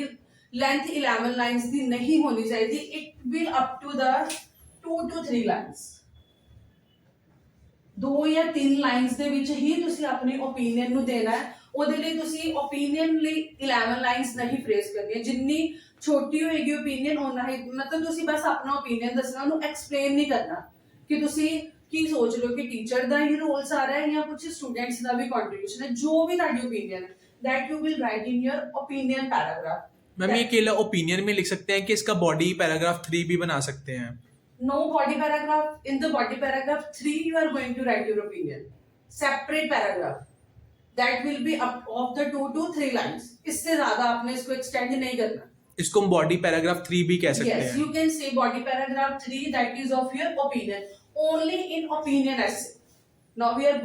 ਲੈਂਥ 11 ਲਾਈਨਸ ਦੀ ਨਹੀਂ ਹੋਣੀ ਚਾਹੀਦੀ, it will up to the 2 to 3 lines. 2 ਜਾਂ 3 ਲਾਈਨਸ ਦੇ ਵਿੱਚ ਹੀ ਤੁਸੀਂ ਆਪਣੀ ਓਪੀਨੀਅਨ ਨੂੰ ਦੇਣਾ ਹੈ। ਉਹਦੇ ਲਈ ਤੁਸੀਂ ਓਪੀਨੀਅਨ ਲਈ 11 ਲਾਈਨਸ ਨਹੀਂ ਫਰੇਜ਼ ਕਰਨੀਆਂ, ਜਿੰਨੀ ਛੋਟੀ ਹੋਏਗੀ ਓਪੀਨੀਅਨ ਉਹਨਾਂ ਹੀ, ਮਤਲਬ ਤੁਸੀਂ ਬਸ ਆਪਣਾ ਓਪੀਨੀਅਨ ਦੱਸਣਾ, ਉਹਨੂੰ ਐਕਸਪਲੇਨ ਨਹੀਂ ਕਰਨਾ ਕਿ ਤੁਸੀਂ ਕੀ ਸੋਚ ਰਹੇ ਹੋ ਕਿ ਟੀਚਰ ਦਾ ਹੀ ਰੋਲ ਸਾਰਾ ਹੈ ਜਾਂ ਕੁਝ ਸਟੂਡੈਂਟਸ ਦਾ ਵੀ ਕੰਟਰੀਬਿਊਸ਼ਨ ਹੈ। ਜੋ ਵੀ ਤੁਹਾਡੀ ਓਪੀਨੀਅਨ ਹੈ that you will write in your opinion paragraph. Ma'am ये केवल ओपिनियन में लिख सकते हैं कि इसका बॉडी पैराग्राफ 3 भी बना सकते हैं? No body paragraph. In the body paragraph 3 you are going to write your opinion, separate paragraph that will be up of the 2 to 3 lines। इससे ज्यादा आपने इसको extend नहीं करना। इसको हम बॉडी पैराग्राफ 3 भी कह सकते Yes, हैं। you can say body paragraph 3 that is of your opinion, only in opinion essay। Now we are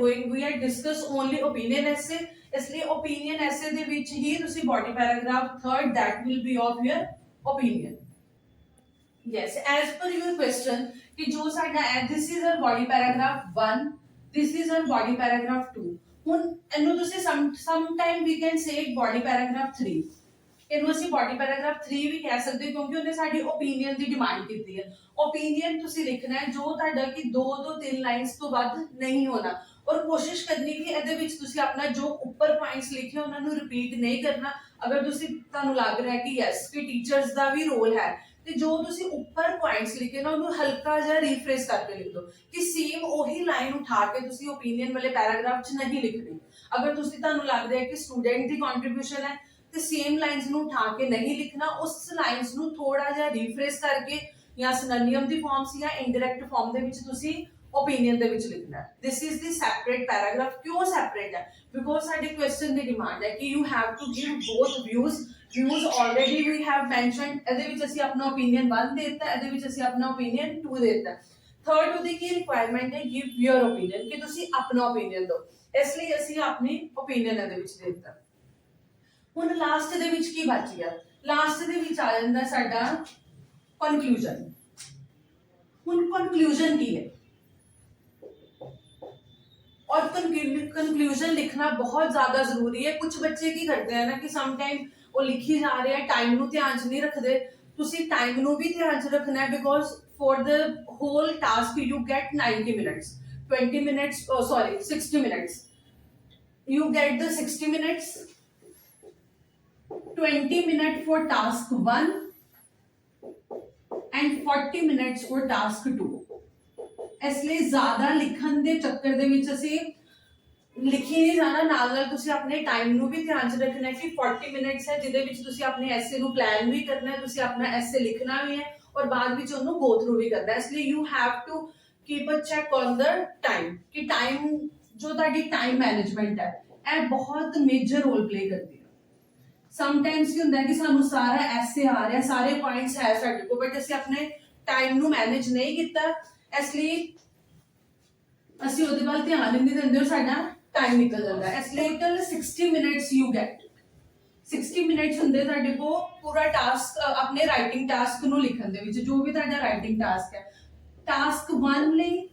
discuss only opinion essay, इसलिए opinion essay ਦੇ ਵਿੱਚ ਹੀ ਤੁਸੀਂ body paragraph 3 that will be of your opinion। Yes, as per your question कि जो साडा है this is our body paragraph 1, this is our body paragraph 2। ਹੁਣ ਇਹਨੂੰ ਤੁਸੀਂ sometime we can say body paragraph 3, ਇਹਨੂੰ ਅਸੀਂ body paragraph 3 ਵੀ ਕਹਿ ਸਕਦੇ ਕਿਉਂਕਿ ਉਹਨੇ ਸਾਡੀ opinion ਦੀ ਡਿਮਾਂਡ ਕੀਤੀ ਹੈ। opinion ਤੁਸੀਂ ਲਿਖਣਾ ਹੈ ਜੋ ਤੁਹਾਡਾ ਕਿ 2 ਤੋਂ 3 ਲਾਈਨਸ ਤੋਂ ਵੱਧ ਨਹੀਂ ਹੋਣਾ, ਔਰ ਕੋਸ਼ਿਸ਼ ਕਰਨੀ ਕਿ ਇਹਦੇ ਵਿੱਚ ਤੁਸੀਂ ਆਪਣਾ ਜੋ ਉੱਪਰ ਪੁਆਇੰਟਸ ਲਿਖੇ ਉਹਨਾਂ ਨੂੰ ਰਿਪੀਟ ਨਹੀਂ ਕਰਨਾ। ਅਗਰ ਤੁਸੀਂ ਤੁਹਾਨੂੰ ਲੱਗ ਰਿਹਾ ਕਿ ਯੈਸ ਕਿ ਟੀਚਰਸ ਦਾ ਵੀ ਰੋਲ ਹੈ ਤੇ ਜੋ ਤੁਸੀਂ ਉੱਪਰ ਪੁਆਇੰਟਸ ਲਿਖੇ ਨਾ ਉਹਨੂੰ ਹਲਕਾ ਜਿਹਾ ਰੀਫਰੇਸ਼ ਕਰਕੇ ਲਿਖ ਦਿਓ ਕਿ ਸੇਮ ਉਹੀ ਲਾਈਨ ਉਠਾ ਕੇ ਤੁਸੀਂ ਓਪੀਨੀਅਨ ਵਾਲੇ ਪੈਰਾਗ੍ਰਾਫ 'ਚ ਨਹੀਂ ਲਿਖਣੀ। ਅਗਰ ਤੁਸੀਂ ਤੁਹਾਨੂੰ ਲੱਗ ਰਿਹਾ ਕਿ ਸਟੂਡੈਂਟ ਦੀ ਕੰਟਰੀਬਿਊਸ਼ਨ ਹੈ ਤੇ ਸੇਮ ਲਾਈਨਸ ਨੂੰ ਉਠਾ ਕੇ ਨਹੀਂ ਲਿਖਣਾ, ਉਸ ਲਾਈਨਸ ਨੂੰ ਥੋੜਾ ਜਿਹਾ ਰੀਫਰੇਸ਼ ਕਰਕੇ ਜਾਂ ਸਿਨੋਨਿਮ ਦੀ ਫਾਰਮ ਸੀ ਜਾਂ ਇਨਡਾਇਰੈਕਟ ਫਾਰਮ ਦੇ ਵਿੱਚ ਤੁਸੀਂ ਓਪੀਨੀਅਨ ਦੇ ਵਿੱਚ ਲਿਖਣਾ ਹੈ। This is the separate paragraph. ਕਿਉਂ ਸੈਪਰੇਟ ਹੈ? ਬਿਕੋਜ਼ ਸਾਡੇ ਕੁਐਸਚਨ ਦੀ ਡਿਮਾਂਡ ਹੈ ਕਿ you have to give both views already we have mentioned. ਇਹਦੇ ਵਿੱਚ ਅਸੀਂ ਆਪਣਾ ਓਪੀਨੀਅਨ 1 ਦੇ ਦਿੱਤਾ, ਇਹਦੇ ਵਿੱਚ ਅਸੀਂ ਆਪਣਾ ਓਪੀਨੀਅਨ 2 ਦੇ ਦਿੱਤਾ। ਥਰਡ ਉਹਦੀ ਕੀ ਰਿਕੁਆਇਰਮੈਂਟ ਹੈ? ਗਿਵ ਯੂਰ ਓਪੀਨੀਅਨ, ਕਿ ਤੁਸੀਂ ਆਪਣਾ ਓਪੀਨੀਅਨ ਦਿਓ, ਇਸ ਲਈ ਅਸੀਂ ਆਪਣੀ ਓਪੀਨੀਅਨ ਇਹਦੇ ਵਿੱਚ ਦੇ ਦਿੱਤਾ। ਹੁਣ ਲਾਸਟ ਦੇ ਵਿੱਚ ਕੀ ਬਚ ਗਿਆ? ਲਾਸਟ ਦੇ ਵਿੱਚ ਆ ਜਾਂਦਾ ਸਾਡਾ ਕਨਕਲੂਜਨ। ਹੁਣ ਕਨਕਲੂਜਨ ਕੀ ਹੈ? और कंक्लूजन लिखना बहुत ज्यादा जरूरी है। कुछ बच्चे की करते हैं ना कि सम टाइम वो लिखी जा रहे हैं, टाइम ਨੂੰ ਧਿਆਨ 'ਚ ਨਹੀਂ ਰੱਖਦੇ। ਤੁਸੀਂ ਟਾਈਮ ਨੂੰ ਵੀ ਧਿਆਨ 'ਚ ਰੱਖਣਾ ਹੈ because for the whole task you get 90 minutes, 20 minutes, oh sorry 60 minutes, you get the 60 minutes, 20 minutes for task 1 and 40 minutes for task 2। ਇਸ ਲਈ ਜ਼ਿਆਦਾ ਲਿਖਣ ਦੇ ਚੱਕਰ ਦੇ ਵਿੱਚ ਅਸੀਂ ਲਿਖੀ ਨਹੀਂ ਜਾਣਾ, ਨਾਲ ਤੁਸੀਂ ਆਪਣੇ ਟਾਈਮ ਨੂੰ ਵੀ ਧਿਆਨ 'ਚ ਰੱਖਣਾ ਕਿ 40 ਮਿੰਟਸ ਹੈ ਜਿਹਦੇ ਵਿੱਚ ਤੁਸੀਂ ਆਪਣੇ ਐਸੇ ਨੂੰ ਪਲਾਨ ਵੀ ਕਰਨਾ ਹੈ, ਤੁਸੀਂ ਆਪਣਾ ਐਸੇ ਲਿਖਣਾ ਵੀ ਹੈ ਔਰ ਬਾਅਦ ਵਿੱਚ ਉਹਨੂੰ ਗੋ ਥਰੂ ਵੀ ਕਰਨਾ ਹੈ। ਇਸ ਲਈ you have to keep a check on the time ਕਿ ਟਾਈਮ ਜੋ ਤੁਹਾਡੀ ਟਾਈਮ ਮੈਨੇਜਮੈਂਟ ਹੈ ਇਹ ਬਹੁਤ ਮੇਜਰ ਰੋਲ ਪਲੇ ਕਰਦੀ ਹੈ। ਸਮਟਾਈਮਸ ਕੀ ਹੁੰਦਾ ਹੈ ਕਿ ਸਾਨੂੰ ਸਾਰਾ ਐਸੇ ਆ ਰਿਹਾ, ਸਾਰੇ ਪੁਆਇੰਟਸ ਹੈ ਸਾਡੇ ਕੋਲ, ਬਟ ਅਸੀਂ ਆਪਣੇ ਟਾਈਮ ਨੂੰ ਮੈਨੇਜ ਨਹੀਂ ਕੀਤਾ, ਇਸ ਲਈ ਅਸੀਂ ਉਹਦੇ ਵੱਲ ਧਿਆਨ ਨਹੀਂ ਦਿੰਦੇ ਔਰ ਸਾਡਾ ਟਾਈਮ ਨਿਕਲ ਜਾਂਦਾ ਹੈ। ਇਸ ਲਈ ਟਲ 60 ਮਿੰਟਸ ਯੂ ਗੈਟ। 60 ਮਿੰਟਸ ਹੁੰਦੇ ਤੁਹਾਡੇ ਕੋਲ ਪੂਰਾ ਟਾਸਕ ਆਪਣੇ ਰਾਈਟਿੰਗ ਟਾਸਕ ਨੂੰ ਲਿਖਣ ਦੇ ਵਿੱਚ, ਜੋ ਵੀ ਤੁਹਾਡਾ ਰਾਈਟਿੰਗ ਟਾਸਕ ਹੈ। ਟਾਸਕ 1 ਲਈ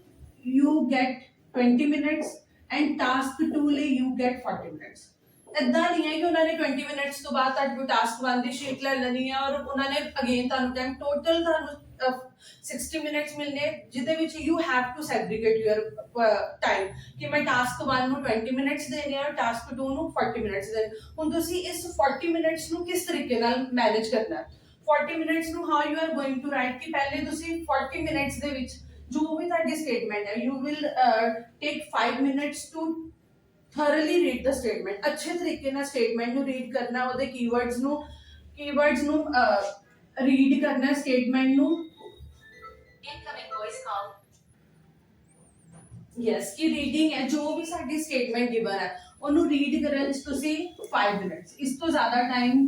you get 20 minutes and task 2 ਲਈ ਯੂ ਗੈਟ 40 ਮਿੰਟਸ। ਇਦਾਂ ਨਹੀਂ ਹੈ ਕਿ ਉਹਨਾਂ ਨੇ 20 ਮਿੰਟਸ ਤੋਂ ਬਾਅਦ ਤੁਹਾਡੇ ਕੋਲ ਟਾਸਕ 1 ਦੀ ਸ਼ੀਟ ਲੈ ਲੈਣੀ ਹੈ ਔਰ ਉਹਨਾਂ ਨੇ ਅਗੇਨ ਤੁਹਾਨੂੰ ਟਾਈਮ ਟੋਟਲ ਤੁਹਾਨੂੰ 60 ਮਿੰਟਸ ਮਿਲਨੇ ਜਿਹਦੇ ਵਿੱਚ you have to segregate your time ਕਿ ਮੈਂ ਟਾਸਕ 1 ਨੂੰ 20 ਮਿੰਟਸ ਦੇਣੇ ਆ ਔਰ ਟਾਸਕ 2 ਨੂੰ 40 ਮਿੰਟਸ ਦੇਣੇ। ਹੁਣ ਤੁਸੀਂ ਇਸ 40 ਮਿੰਟਸ ਨੂੰ ਕਿਸ ਤਰੀਕੇ ਨਾਲ ਮੈਨੇਜ ਕਰਨਾ ਹੈ? 40 ਮਿੰਟਸ ਨੂੰ how you are going to write ਕਿ ਪਹਿਲੇ ਤੁਸੀਂ 40 ਮਿੰਟਸ ਦੇ ਵਿੱਚ ਜੋ ਵੀ ਤੁਹਾਡੀ ਸਟੇਟਮੈਂਟ ਹੈ you will take 5 minutes to thoroughly read the statement। अच्छे तरीके ना statement ਨੂੰ read ਕਰਨਾ, ਉਹਦੇ keywords ਨੂੰ read ਕਰਨਾ statement ਨੂੰ। Incoming voice call। yes ਕਿ reading ਹੈ ਜੋ ਵੀ ਸਾਡੀ statement given ਹੈ ਉਹਨੂੰ read ਕਰਨ 'ਚ ਤੁਸੀਂ 5 ਮਿੰਟਸ, ਇਸ ਤੋਂ ਜ਼ਿਆਦਾ time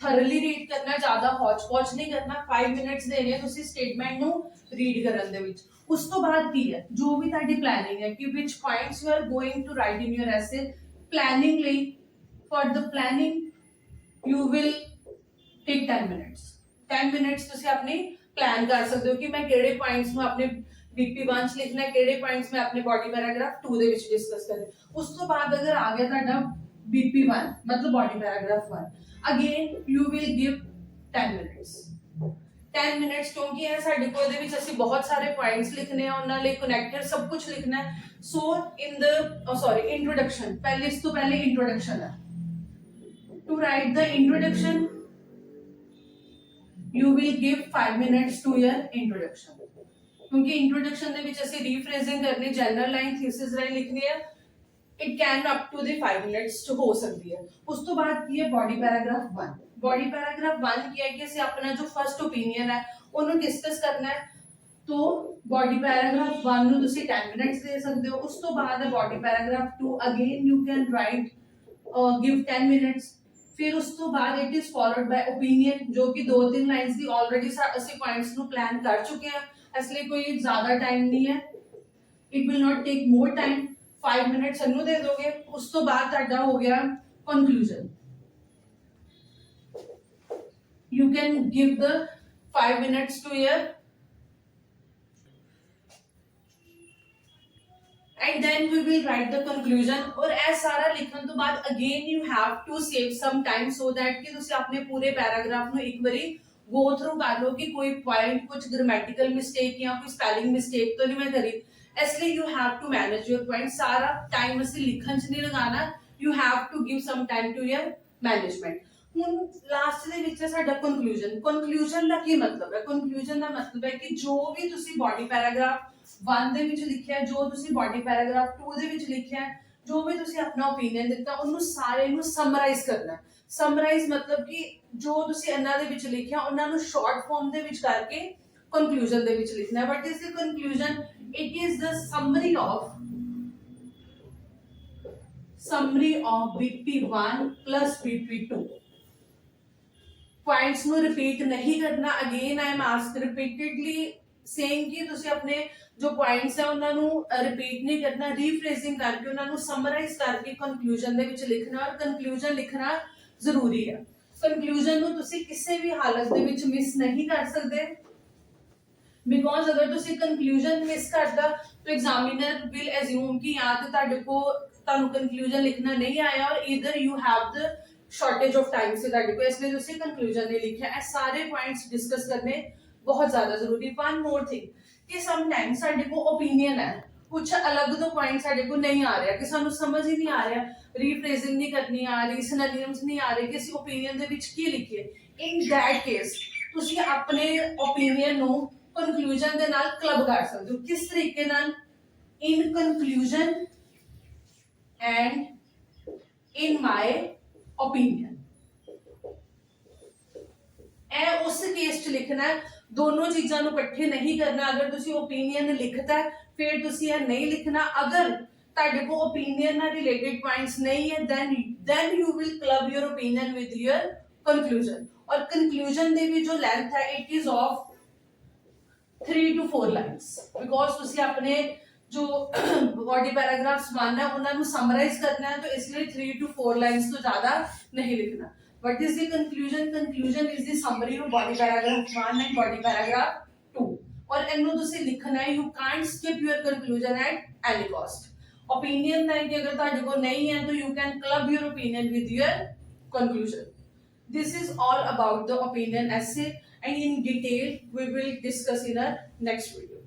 thoroughly read ਕਰਨਾ, ਜ਼ਿਆਦਾ ਹੌਚ-ਪੌਚ ਨਹੀਂ ਕਰਨਾ। 5 ਮਿੰਟਸ ਦੇਣੇ ਤੁਸੀਂ statement ਨੂੰ read ਕਰਨ ਦੇ ਵਿੱਚ। ਉਸ ਤੋਂ ਬਾਅਦ ਕੀ ਹੈ? ਜੋ ਵੀ ਤੁਹਾਡੀ ਪਲੈਨਿੰਗ ਹੈ ਕਿ which points you are going to write in your essay। Planning ਲਈ for the planning you will take 10 minutes। 10 minutes ਤੁਸੀਂ ਆਪਣੀ ਪਲਾਨ ਕਰ ਸਕਦੇ ਹੋ ਕਿ ਮੈਂ ਕਿਹੜੇ ਪੁਆਇੰਟਸ ਨੂੰ ਆਪਣੇ BP1 ਚ ਲਿਖਣਾ ਹੈ, ਕਿਹੜੇ ਪੁਆਇੰਟਸ ਮੈਂ ਆਪਣੇ ਬੋਡੀ ਪੈਰਾਗ੍ਰਾਫ 2 ਦੇ ਵਿੱਚ ਡਿਸਕਸ ਕਰਨਾ। ਉਸ ਤੋਂ ਬਾਅਦ ਅਗਰ ਆ ਗਿਆ ਤੁਹਾਡਾ BP1 ਮਤਲਬ body paragraph 1, again you will give 10 minutes 10 minutes ਕਿਉਂਕਿ ਇਹ ਸਾਡੇ ਕੋਲ ਇਹਦੇ ਵਿੱਚ ਅਸੀਂ ਬਹੁਤ ਸਾਰੇ ਪੁਆਇੰਟਸ ਲਿਖਨੇ ਆ, ਉਹਨਾਂ ਲਈ ਕਨੈਕਟਰ ਸਭ ਕੁਝ ਲਿਖਣਾ ਹੈ। ਸੋ ਇਨ ਦ ਸੌਰੀ ਇੰਟਰੋਡਕਸ਼ਨ, ਪਹਿਲੇ ਇਸ ਤੋਂ ਪਹਿਲੇ ਇੰਟਰੋਡਕਸ਼ਨ ਹੈ। To write the introduction you will give 5 minutes to your introduction, क्योंकि इंट्रोडक्शन ਦੇ ਵਿੱਚ ਅਸੀਂ ਰੀਫਰੇਜ਼ਿੰਗ ਕਰਨੀ, ਜਨਰਲ ਲਾਈਨ ਥੀਸਿਸ ਰਾਈ ਲਿਖਣੀ ਹੈ। It can up to the 5 minutes ਚ ਹੋ ਸਕਦੀ ਹੈ। ਉਸ ਤੋਂ ਬਾਅਦ ਕੀ ਹੈ ਬੋਡੀ ਪੈਰਾਗ੍ਰਾਫ 1। ਬੋਡੀ ਪੈਰਾਗ੍ਰਾਫ 1 ਕੀ ਹੈ ਕਿ ਅਸੀਂ ਆਪਣਾ ਜੋ ਫਰਸਟ ਓਪੀਨੀਅਨ ਹੈ ਉਹਨੂੰ ਡਿਸਕਸ ਕਰਨਾ ਹੈ। तो बॉडी पैराग्राफ 1 ਨੂੰ ਤੁਸੀਂ 10 ਮਿੰਟਸ ਦੇ ਸਕਦੇ ਹੋ। ਉਸ ਤੋਂ ਬਾਅਦ ਹੈ body paragraph 2, again you can write give 10 minutes. फिर उस तो बाद it is followed by opinion, जो कि 2-3 लाइंस दी ऑलरेडी ਅਸੀਂ पॉइंट्स ਨੂੰ प्लान कर चुके हैं, इसलिए कोई ज्यादा टाइम नहीं है। It will not take more time, 5 minutes ਇਹਨੂੰ ਦੇ ਦੋਗੇ। ਉਸ ਤੋਂ ਬਾਅਦ ਤੁਹਾਡਾ ਹੋ ਗਿਆ conclusion. you can give the 5 minutes to your and then we will write the conclusion। और ਇਹ ਸਾਰਾ ਲਿਖਣ ਤੋਂ ਬਾਅਦ again you have to save some time so that ਕਿ ਤੁਸੀਂ ਆਪਣੇ ਪੂਰੇ ਪੈਰਾਗ੍ਰਾਫ ਨੂੰ ਇੱਕ ਵਾਰੀ go through ਕਰ ਲਓ ਕਿ ਕੋਈ point ਕੁਝ grammatical mistake ਜਾਂ ਕੋਈ spelling mistake तो नहीं मैं करी। इसलिए you have to manage your point। ਸਾਰਾ time ਅਸੀਂ ਲਿਖਣ 'ਚ ਨਹੀਂ ਲਗਾਉਣਾ, you have to give some time to your management। ਹੁਣ ਲਾਸਟ ਦੇ ਵਿੱਚ ਸਾਡਾ conclusion ਦਾ ਕੀ ਮਤਲਬ ਹੈ? conclusion ਦਾ ਮਤਲਬ ਹੈ ਕਿ ਜੋ ਵੀ ਤੁਸੀਂ ਬੋਡੀ ਪੈਰਾਗ੍ਰਾਫ 1 ਦੇ ਵਿੱਚ ਲਿਖਿਆ, ਜੋ ਤੁਸੀਂ ਬੋਡੀ ਪੈਰਾਗ੍ਰਾਫ 2 ਦੇ ਵਿੱਚ ਲਿਖਿਆ, ਜੋ ਵੀ ਤੁਸੀਂ ਆਪਣਾ ਓਪੀਨੀਅਨ ਦਿੱਤਾ, ਉਹਨੂੰ ਸਾਰੇ ਨੂੰ ਸਮਰਾਈਜ਼ ਕਰਨਾ। ਸਮਰਾਈਜ਼ ਮਤਲਬ ਕਿ ਜੋ ਤੁਸੀਂ ਇਹਨਾਂ ਦੇ ਵਿੱਚ ਲਿਖਿਆ ਉਹਨਾਂ ਨੂੰ ਸ਼ਾਰਟ ਫਾਰਮ ਦੇ ਵਿੱਚ ਕਰਕੇ conclusion ਦੇ ਵਿੱਚ ਲਿਖਣਾ। ਬਟ ਇਸ ਦੀ conclusion it is the summary of BP1 plus BP2। Points ਨੂੰ ਰਿਪੀਟ ਨਹੀਂ ਕਰਨਾ। Again I am ask repeatedly saying ਕਿ ਤੁਸੀਂ ਆਪਣੇ ਜੋ ਪੁਆਇੰਟਸ ਹੈ ਉਹਨਾਂ ਨੂੰ ਰਿਪੀਟ ਨਹੀਂ ਕਰਨਾ, ਰੀਫਰੇਜ਼ਿੰਗ ਕਰਕੇ ਉਹਨਾਂ ਨੂੰ ਸਮਰਾਈਜ਼ ਕਰਕੇ ਕੰਕਲੂਜਨ ਦੇ ਵਿੱਚ ਲਿਖਣਾ। ਔਰ ਕੰਕਲੂਜਨ ਲਿਖਣਾ ਜ਼ਰੂਰੀ ਹੈ। ਕੰਕਲੂਜਨ ਨੂੰ ਤੁਸੀਂ ਕਿਸੇ ਵੀ ਹਾਲਤ ਦੇ ਵਿੱਚ ਮਿਸ ਨਹੀਂ ਕਰ ਸਕਦੇ, ਬਿਕੋਜ਼ ਅਗਰ ਤੁਸੀਂ ਕੰਕਲੂਜਨ ਮਿਸ ਕਰਦਾ ਤਾਂ ਐਗਜ਼ਾਮੀਨਰ ਵਿਲ ਅਸਿਊਮ ਕਿ ਜਾਂ ਤੇ ਤੁਹਾਨੂੰ ਕੰਕਲੂਜਨ ਲਿਖਣਾ ਨਹੀਂ ਆਇਆ ਔਰ either you have the shortage of time से ਤੁਹਾਡੇ ਕੋਲ, इसलिए ਤੁਸੀਂ कंक्लूजन नहीं लिखा। ਇਹ ਸਾਰੇ ਪੁਆਇੰਟਸ ਡਿਸਕਸ ਕਰਨੇ ਬਹੁਤ ਜ਼ਿਆਦਾ ਜ਼ਰੂਰੀ। ਵਨ ਮੋਰ ਥਿੰਗ ਕਿ ਸਮਟਾਈਮ ਸਾਡੇ ਕੋਲ ਓਪੀਨੀਅਨ ਹੈ, ਕੁਝ ਅਲੱਗ ਤੋਂ ਪੁਆਇੰਟ ਸਾਡੇ ਕੋਲ ਨਹੀਂ ਆ ਰਿਹਾ, ਕਿ ਸਾਨੂੰ ਸਮਝ ਹੀ ਨਹੀਂ ਆ ਰਿਹਾ, ਰੀਫਰੇਜ਼ਿੰਗ ਨਹੀਂ ਕਰਨੀ ਆ ਰਹੀ, ਸਿਨੋਨਿਮਸ ਨਹੀਂ ਆ ਰਹੇ ਕਿ ਅਸੀਂ ਓਪੀਨੀਅਨ ਦੇ ਵਿੱਚ ਕੀ ਲਿਖੀਏ। ਇਨ ਦੈਟ ਕੇਸ ਤੁਸੀਂ ਆਪਣੇ ਓਪੀਨੀਅਨ ਨੂੰ ਕੰਕਲੂਜਨ ਦੇ ਨਾਲ ਕਲੱਬ ਕਰ ਸਕਦੇ ਹੋ। ਕਿਸ ਤਰੀਕੇ ਨਾਲ? In conclusion and in my opinion. ਇਹ ਉਸ ਕੇਸ 'ਚ ਲਿਖਣਾ ਹੈ, ਦੋਨੋਂ ਚੀਜ਼ਾਂ ਨੂੰ ਇਕੱਠੇ ਨਹੀਂ ਕਰਨਾ। ਅਗਰ ਤੁਸੀਂ ਓਪੀਨੀਅਨ ਲਿਖਤਾ ਫਿਰ ਤੁਸੀਂ ਇਹ ਨਹੀਂ ਲਿਖਣਾ। ਅਗਰ ਤੁਹਾਡੇ ਕੋਲ ਓਪੀਨੀਅਨ ਨਾਲ ਰਿਲੇਟਡ ਪੁਆਇੰਟਸ ਨਹੀਂ ਹੈ then you will club your opinion with your conclusion। और conclusion ਦੇ ਵੀ ਜੋ ਲੈਂਥ ਹੈ it is of 3 to 4 lines, because ਤੁਸੀਂ ਆਪਣੇ जो बॉडी पैराग्राफ्स 1 है उन्हें समराइज करना है, तो इसलिए 3 to 4 लाइंस तो ज्यादा नहीं लिखना। What is the conclusion is the summary of body paragraph 1 and body paragraph 2। और इन्हों तुसी लिखना है, you can't skip your conclusion at any cost. Opinion है कि अगर ਤੁਹਾਡੇ ਕੋਲ नहीं है तो you can club your opinion with your conclusion। This is all about the opinion essay and in detail we will discuss in our next video।